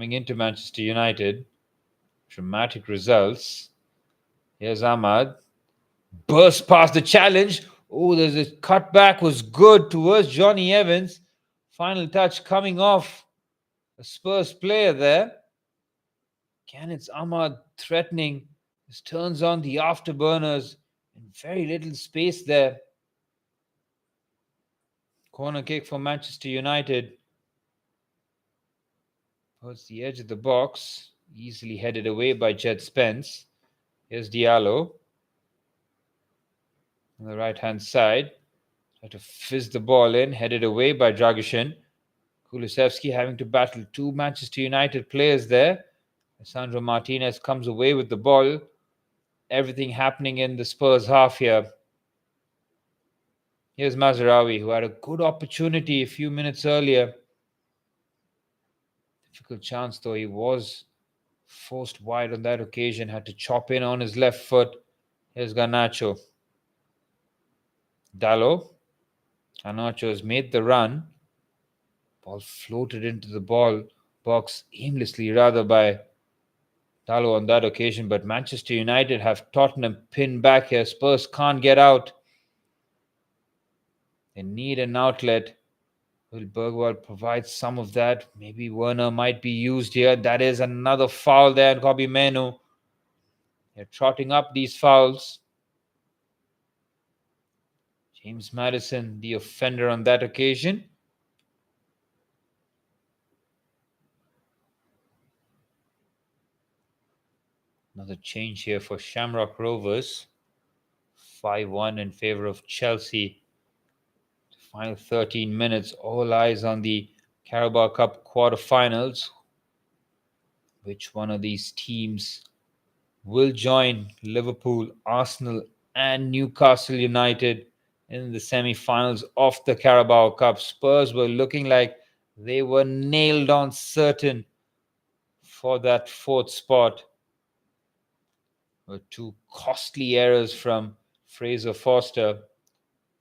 into Manchester United. Dramatic results. Here's Ahmad. Burst past the challenge. Oh, there's a cutback, was good towards Johnny Evans. Final touch coming off a Spurs player there. Again, it's Ahmad threatening. This turns on the afterburners and very little space there. Corner kick for Manchester United. Towards the edge of the box. Easily headed away by Jed Spence. Here's Diallo. On the right-hand side. Try to fizz the ball in. Headed away by Dragusin. Kulusevski having to battle two Manchester United players there. Sandro Martinez comes away with the ball. Everything happening in the Spurs half here. Here's Mazraoui, who had a good opportunity a few minutes earlier. Difficult chance, though. He was forced wide on that occasion. Had to chop in on his left foot. Here's Garnacho. Diallo. Garnacho has made the run. Ball floated into the ball box aimlessly, rather, by Diallo on that occasion. But Manchester United have Tottenham pinned back here. Spurs can't get out. They need an outlet. Will Bergwall provide some of that? Maybe Werner might be used here. That is another foul there, and Kobe Menu. They're trotting up these fouls. James Maddison, the offender on that occasion. Another change here for Shamrock Rovers. 5-1 in favor of Chelsea. Final 13 minutes. All eyes on the Carabao Cup quarterfinals. Which one of these teams will join Liverpool, Arsenal, and Newcastle United in the semi-finals of the Carabao Cup? Spurs were looking like they were nailed on certain for that fourth spot. With two costly errors from Fraser Forster.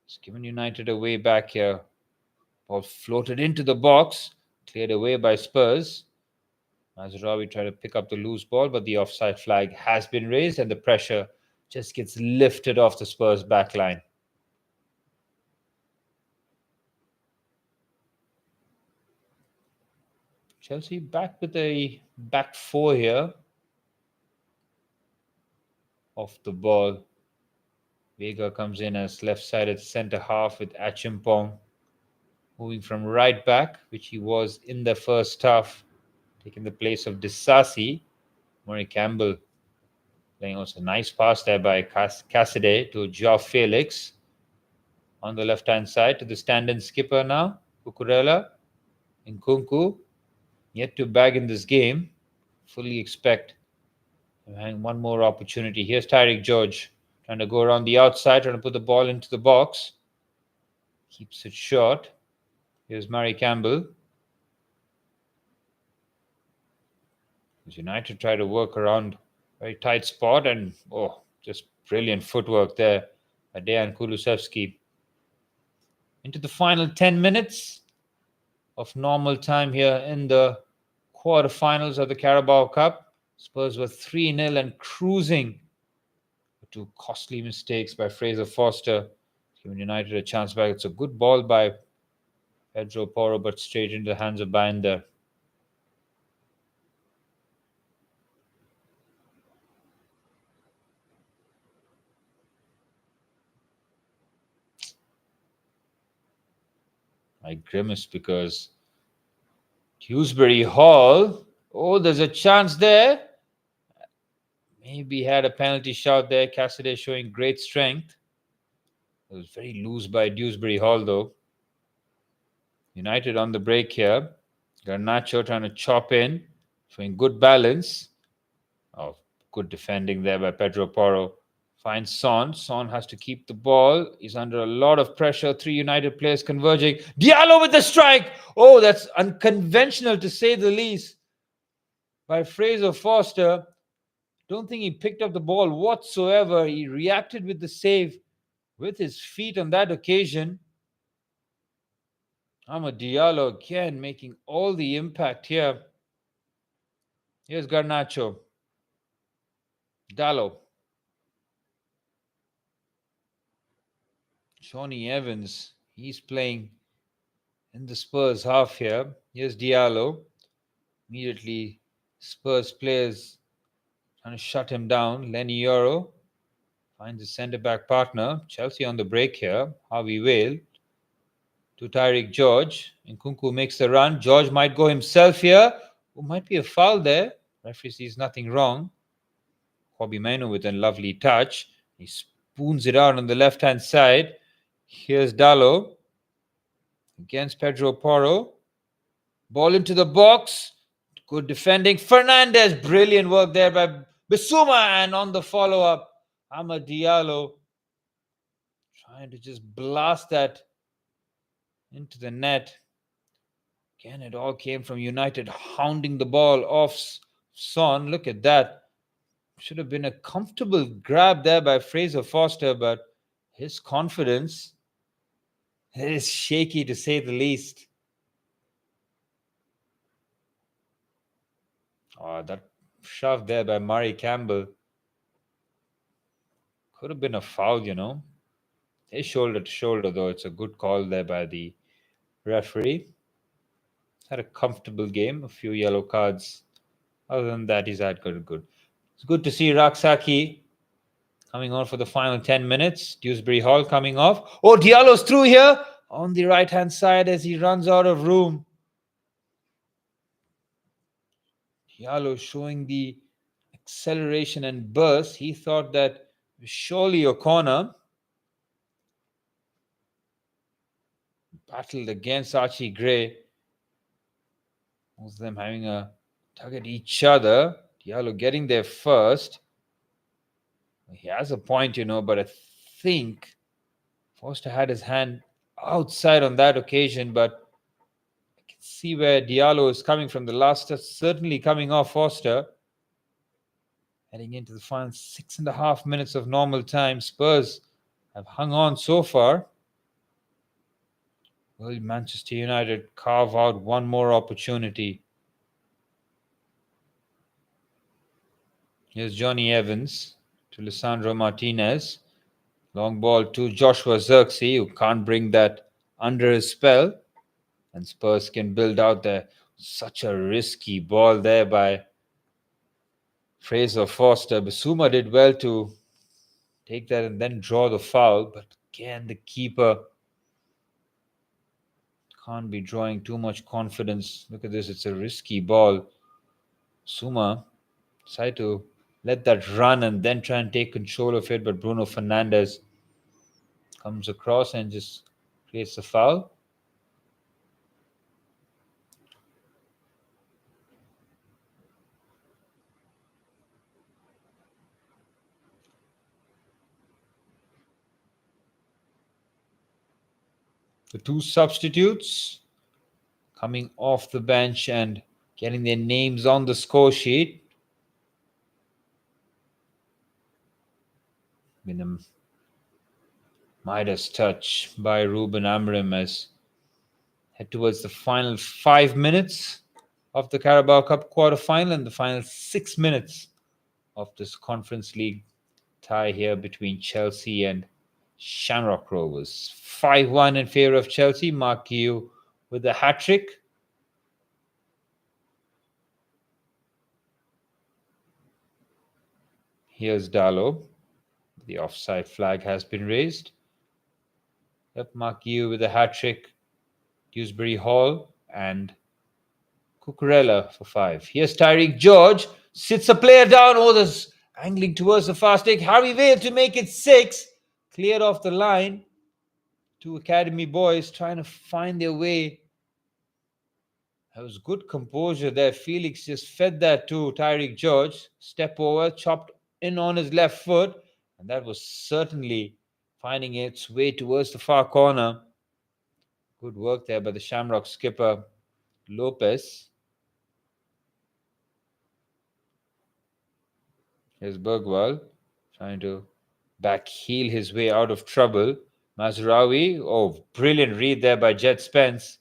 It's given United a way back here. Ball floated into the box, cleared away by Spurs. Mazraoui tried to pick up the loose ball, but the offside flag has been raised and the pressure just gets lifted off the Spurs backline. Chelsea back with a back four here. Off the ball. Vega comes in as left-sided centre half with Achimpong moving from right back, which he was in the first half, taking the place of Disasi. Murray Campbell playing also a nice pass there by Cassidy to Joao Felix. On the left-hand side to the stand-in skipper now, Cucurella. Nkunku, yet to bag in this game. Fully expect having one more opportunity. Here's Tyreek George trying to go around the outside, trying to put the ball into the box. Keeps it short. Here's Murray Campbell. United try to work around very tight spot and just brilliant footwork there by Dejan Kulusevski. into the final 10 minutes of normal time here in the quarterfinals of the Carabao Cup. Spurs were 3-0 and cruising. Two costly mistakes by Fraser Forster, giving United a chance back. It's a good ball by Pedro Porro, but straight into the hands of Binder. I grimace because Dewsbury Hall. Oh, there's a chance there. Maybe had a penalty shot there. Cassidy showing great strength. It was very loose by Dewsbury Hall, though. United on the break here. Garnacho trying to chop in, showing good balance. Oh, good defending there by Pedro Porro. Finds Son. Son has to keep the ball. He's under a lot of pressure. 3 United players converging. Diallo with the strike. Oh, that's unconventional to say the least by Fraser Forster. Don't think he picked up the ball whatsoever. He reacted with the save with his feet on that occasion. Diallo again making all the impact here. Here's Garnacho. Diallo. Shawnee Evans. He's playing in the Spurs half here. Here's Diallo. Immediately Spurs players trying to shut him down. Lenny Yoro finds his centre-back partner. Chelsea on the break here. Harvey Vale to Tyreek George. Nkunku makes the run. George might go himself here. Oh, might be a foul there. Referee sees nothing wrong. Kobe Maino with a lovely touch. He spoons it out on the left-hand side. Here's Diallo against Pedro Porro. Ball into the box. Good defending. Fernandez. Brilliant work there by Bissouma. And on the follow-up, Diallo trying to just blast that into the net. Again, it all came from United hounding the ball off Son. Look at that. Should have been a comfortable grab there by Fraser Forster, but his confidence is shaky to say the least. Oh, that shove there by Murray Campbell could have been a foul, They're shoulder to shoulder, though. It's a good call there by the referee. Had a comfortable game, a few yellow cards. Other than that, he's had good. It's good to see Raksaki coming on for the final 10 minutes. Dewsbury Hall coming off. Oh, Diallo's through here on the right-hand side as he runs out of room. Diallo showing the acceleration and burst. He thought that it was surely a corner. Battled against Archie Gray. Both of them having a tug at each other. Diallo getting there first. He has a point, but I think Forster had his hand outside on that occasion, but I can see where Diallo is coming from. The last certainly coming off Forster. Heading into the final 6.5 minutes of normal time. Spurs have hung on so far. Will Manchester United carve out one more opportunity? Here's Johnny Evans to Lisandro Martinez. Long ball to Joshua Zirkzee, who can't bring that under his spell. And Spurs can build out there. Such a risky ball there by Fraser Forster. Bissouma did well to take that and then draw the foul. But again, the keeper can't be drawing too much confidence. Look at this. It's a risky ball. Bissouma decided to let that run and then try and take control of it. But Bruno Fernandes comes across and just creates a foul. The two substitutes coming off the bench and getting their names on the score sheet. Been a Midas touch by Ruben Amorim as head towards the final 5 minutes of the Carabao Cup quarter-final and the final 6 minutes of this Conference League tie here between Chelsea and Shamrock Rovers. 5-1 in favour of Chelsea. Mark Guiu with the hat-trick. Here's Diallo. The offside flag has been raised. Yep, Mark Guiu with the hat-trick. Dewsbury Hall and Cucurella for 5. Here's Tyreek George. Sits a player down. Oh, there's angling towards the fast take. Harvey Vale to make it 6. Cleared off the line. Two academy boys trying to find their way. That was good composure there. Felix just fed that to Tyreek George. Step over, chopped in on his left foot. And that was certainly finding its way towards the far corner. Good work there by the Shamrock skipper, Lopez. Here's Bergwall trying to back heel his way out of trouble. Mazraoui, oh, brilliant read there by Jet Spence.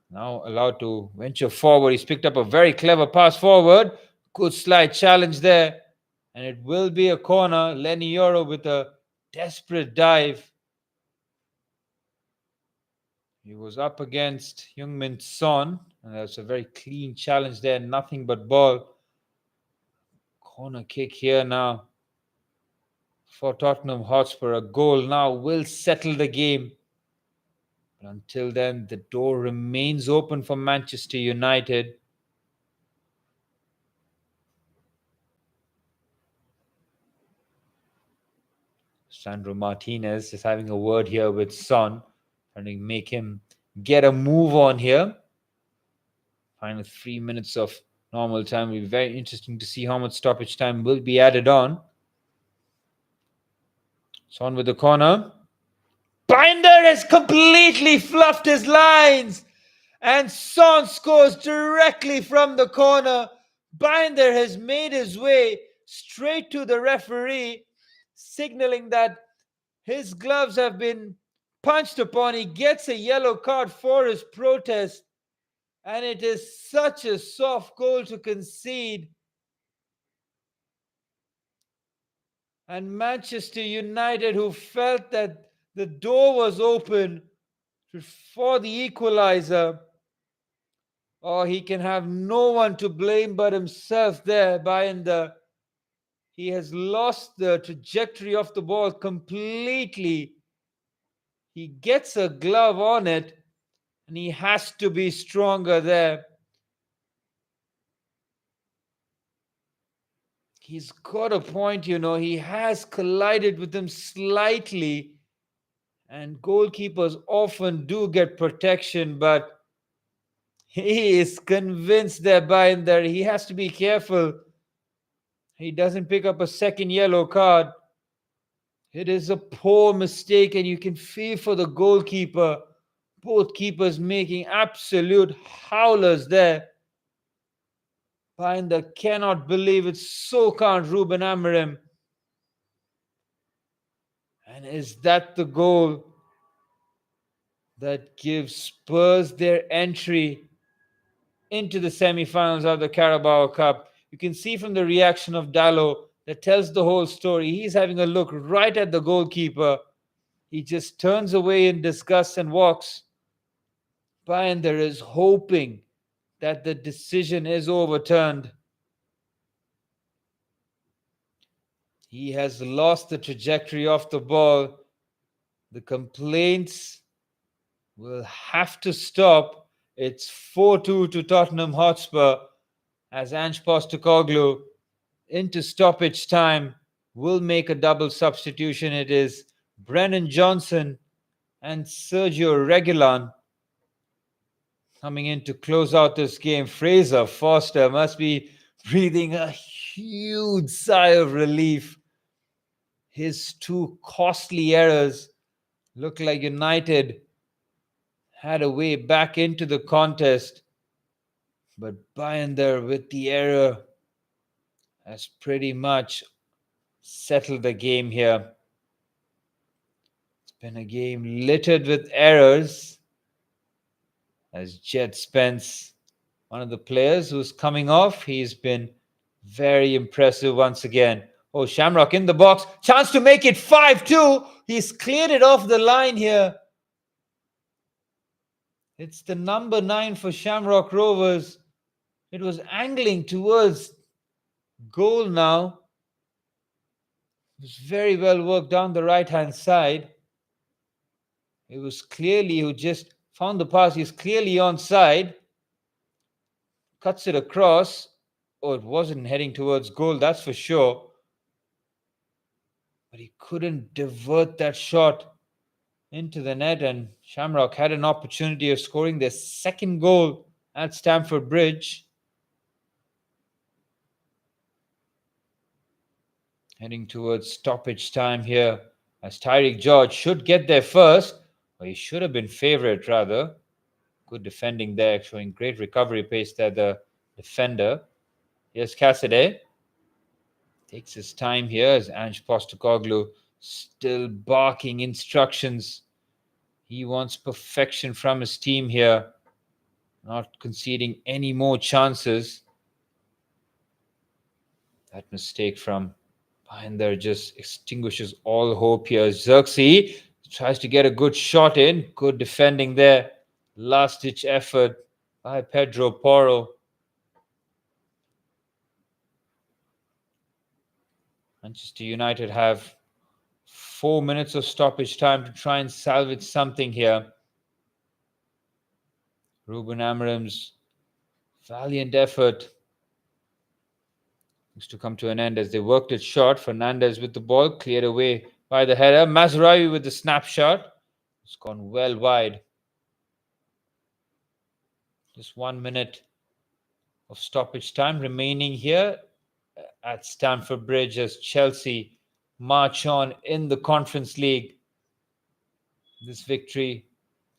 Now allowed to venture forward. He's picked up a very clever pass forward. Good slide challenge there. And it will be a corner. Lenny Yoro with a desperate dive. He was up against Heung-min Son. And that's a very clean challenge there. Nothing but ball. Corner kick here now for Tottenham Hotspur. A goal now will settle the game. But until then, the door remains open for Manchester United. Sandro Martinez is having a word here with Son, trying to make him get a move on here. Final 3 minutes of normal time. Will be very interesting to see how much stoppage time will be added on. Son with the corner. Binder has completely fluffed his lines. And Son scores directly from the corner. Binder has made his way straight to the referee, signaling that his gloves have been punched upon. He gets a yellow card for his protest. And it is such a soft goal to concede. And Manchester United, who felt that the door was open for the equalizer, oh, he can have no one to blame but himself there. He has lost the trajectory of the ball completely. He gets a glove on it, and he has to be stronger there. He's got a point, he has collided with him slightly, and goalkeepers often do get protection, but he is convinced that he has to be careful. He doesn't pick up a second yellow card. It is a poor mistake, and you can feel for the goalkeeper. Both keepers making absolute howlers there. Binder cannot believe it. So can't Ruben Amorim. And is that the goal that gives Spurs their entry into the semi-finals of the Carabao Cup? You can see from the reaction of Diallo that tells the whole story. He's having a look right at the goalkeeper. He just turns away in disgust and walks. Binder is hoping that the decision is overturned. He has lost the trajectory of the ball. The complaints will have to stop. It's 4-2 to Tottenham Hotspur as Ange Postecoglou into stoppage time will make a double substitution. It is Brennan Johnson and Sergio Reguilon coming in to close out this game. Fraser Forster must be breathing a huge sigh of relief. His two costly errors look like United had a way back into the contest, but Binder with the error has pretty much settled the game here. Been a game littered with errors as Jet Spence, one of the players who's coming off, he's been very impressive once again. Oh, Shamrock in the box. Chance to make it 5-2. He's cleared it off the line here. It's the number 9 for Shamrock Rovers. It was angling towards goal now. It was very well worked down the right-hand side. It was clearly who just found the pass. He's clearly onside. Cuts it across. Oh, it wasn't heading towards goal, that's for sure. But he couldn't divert that shot into the net, and Shamrock had an opportunity of scoring their second goal at Stamford Bridge. Heading towards stoppage time here, as Tyreek George should get there first, or he should have been favourite rather. Good defending there, showing great recovery pace there, the defender. Here's Cassidy. Takes his time here as Ange Postecoglou still barking instructions. He wants perfection from his team here, not conceding any more chances. That mistake from behind there just extinguishes all hope here. Zikzee tries to get a good shot in. Good defending there. Last-ditch effort by Pedro Porro. Manchester United have 4 minutes of stoppage time to try and salvage something here. Ruben Amorim's valiant effort is to come to an end as they worked it short. Fernandez with the ball, cleared away by the header. Mazraoui with the snapshot. It's gone well wide. Just 1 minute of stoppage time remaining here at Stamford Bridge as Chelsea march on in the Conference League. This victory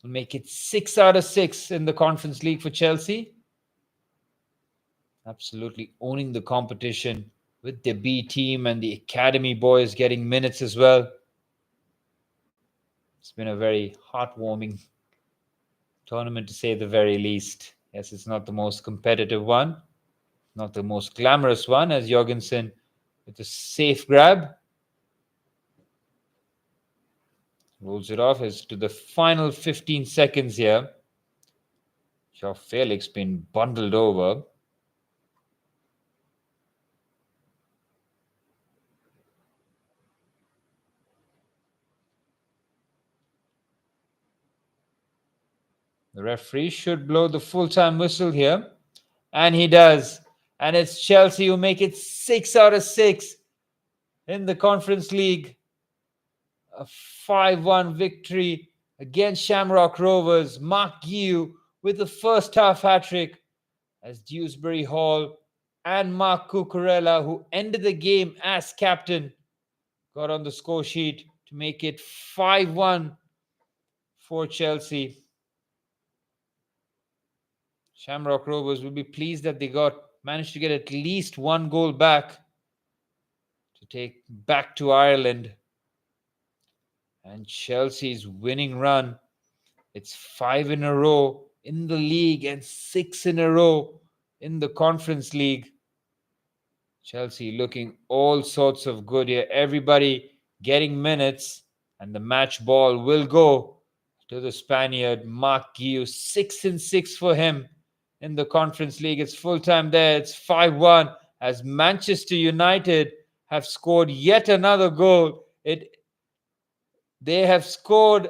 will make it 6 out of 6 in the Conference League for Chelsea. Absolutely owning the competition with the B team and the academy boys getting minutes as well. It's been a very heartwarming tournament to say the very least. Yes, it's not the most competitive one, not the most glamorous one, as Jorgensen with a safe grab rolls it off as to the final 15 seconds here. Joao Felix been bundled over. The referee should blow the full-time whistle here. And he does. And it's Chelsea who make it 6 out of 6 in the Conference League. A 5-1 victory against Shamrock Rovers. Mark Guiu with the first half hat-trick as Dewsbury Hall and Mark Cucurella, who ended the game as captain, got on the score sheet to make it 5-1 for Chelsea. Shamrock Rovers will be pleased that they managed to get at least 1 goal back to take back to Ireland. And Chelsea's winning run, it's 5 in a row in the league and 6 in a row in the Conference League. Chelsea looking all sorts of good here. Everybody getting minutes, and the match ball will go to the Spaniard Mark Guiu. 6 and 6 for him in the Conference League. It's full time there. It's 5-1 as Manchester United have scored yet another goal. They have scored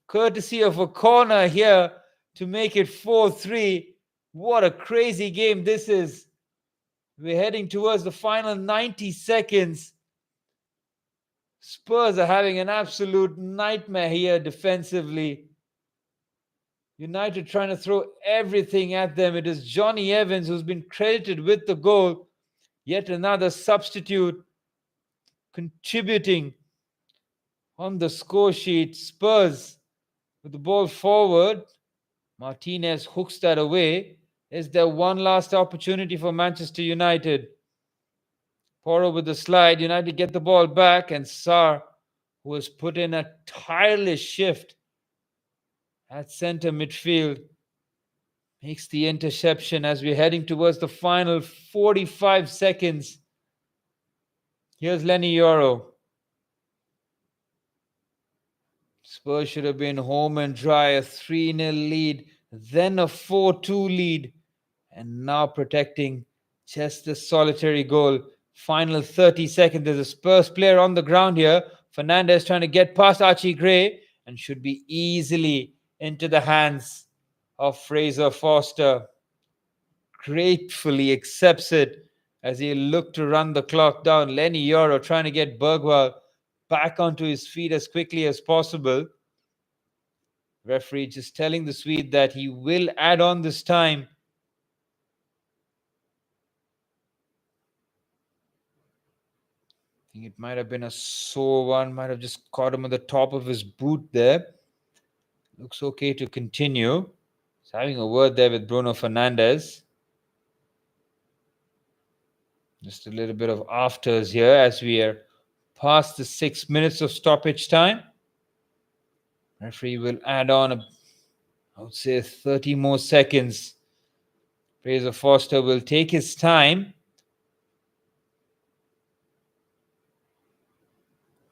courtesy of a corner here to make it 4-3. What a crazy game this is. We're heading towards the final 90 seconds. Spurs are having an absolute nightmare here defensively. United trying to throw everything at them. It is Johnny Evans who's been credited with the goal. Yet another substitute contributing on the score sheet. Spurs with the ball forward. Martinez hooks that away. Is there one last opportunity for Manchester United? Porro with the slide. United get the ball back, and Sarr who has put in a tireless shift at centre midfield, makes the interception as we're heading towards the final 45 seconds. Here's Lenny Yoro. Spurs should have been home and dry, a 3-0 lead, then a 4-2 lead, and now protecting just the solitary goal. Final 30 seconds. There's a Spurs player on the ground here. Fernandes trying to get past Archie Gray and should be easily into the hands of Fraser Forster. Gratefully accepts it as he looked to run the clock down. Lenny Yoro trying to get Bergwall back onto his feet as quickly as possible. Referee just telling the Swede that he will add on this time. I think it might have been a sore one, might have just caught him on the top of his boot there. Looks okay to continue. He's having a word there with Bruno Fernandes. Just a little bit of afters here as we are past the 6 minutes of stoppage time. Referee will add on, I would say, 30 more seconds. Fraser Forster will take his time.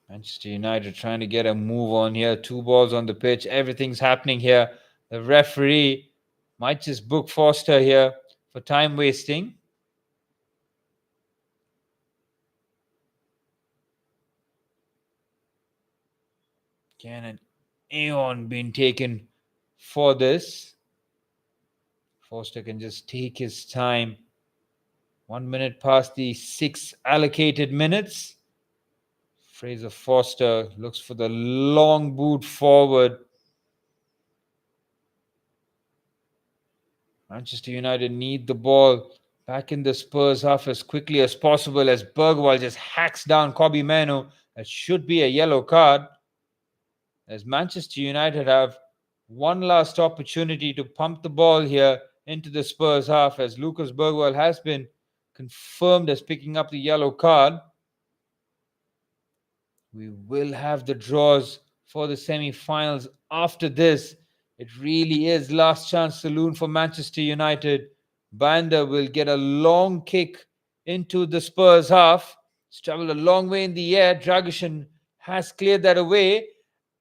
Manchester United trying to get a move on here. 2 balls on the pitch. Everything's happening here. The referee might just book Forster here for time wasting. Can an aeon been taken for this? Forster can just take his time. 1 minute past the 6 allocated minutes. Fraser Forster looks for the long boot forward. Manchester United need the ball back in the Spurs half as quickly as possible as Bergwall just hacks down Kobbie Mainoo. That should be a yellow card. As Manchester United have one last opportunity to pump the ball here into the Spurs half, as Lucas Bergwall has been confirmed as picking up the yellow card. We will have the draws for the semi-finals after this. It really is last chance saloon for Manchester United. Binder will get a long kick into the Spurs half. It's traveled a long way in the air. Dragusin has cleared that away.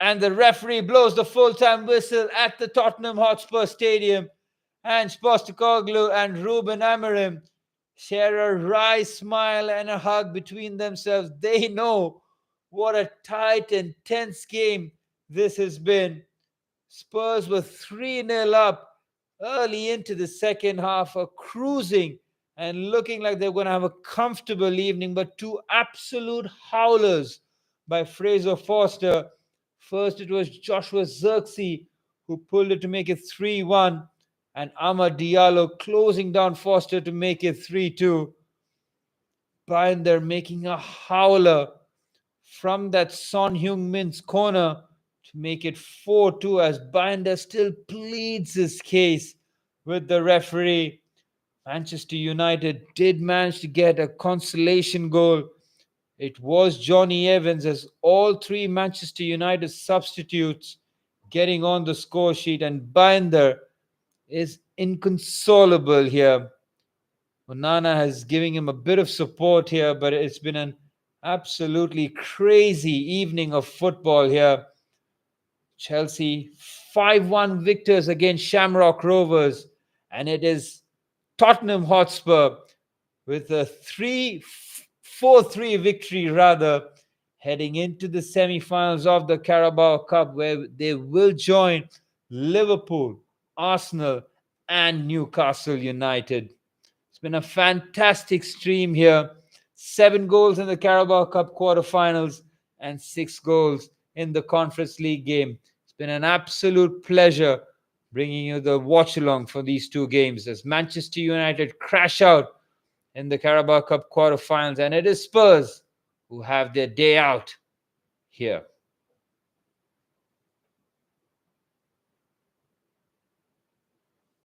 And the referee blows the full-time whistle at the Tottenham Hotspur Stadium. And Postecoglou and Ruben Amorim share a wry smile and a hug between themselves. They know what a tight and tense game this has been. Spurs were 3-0 up early into the second half, are cruising and looking like they're going to have a comfortable evening, but 2 absolute howlers by Fraser Forster. First, it was Joshua Zirkzee who pulled it to make it 3-1, and Amad Diallo closing down Forster to make it 3-2. Binder making a howler from that Son Heung-min's corner to make it 4-2 as Binder still pleads his case with the referee. Manchester United did manage to get a consolation goal. It was Johnny Evans as all 3 Manchester United substitutes getting on the score sheet, and Binder is inconsolable here. Onana has given him a bit of support here, but it's been an absolutely crazy evening of football here. Chelsea 5-1 victors against Shamrock Rovers, and it is Tottenham Hotspur with a 4-3 victory rather, heading into the semi-finals of the Carabao Cup, where they will join Liverpool, Arsenal and Newcastle United. It's been a fantastic stream here. 7 goals in the Carabao Cup quarterfinals and 6 goals in the Conference League game. It's been an absolute pleasure bringing you the watch-along for these 2 games as Manchester United crash out in the Carabao Cup quarterfinals, and it is Spurs who have their day out here.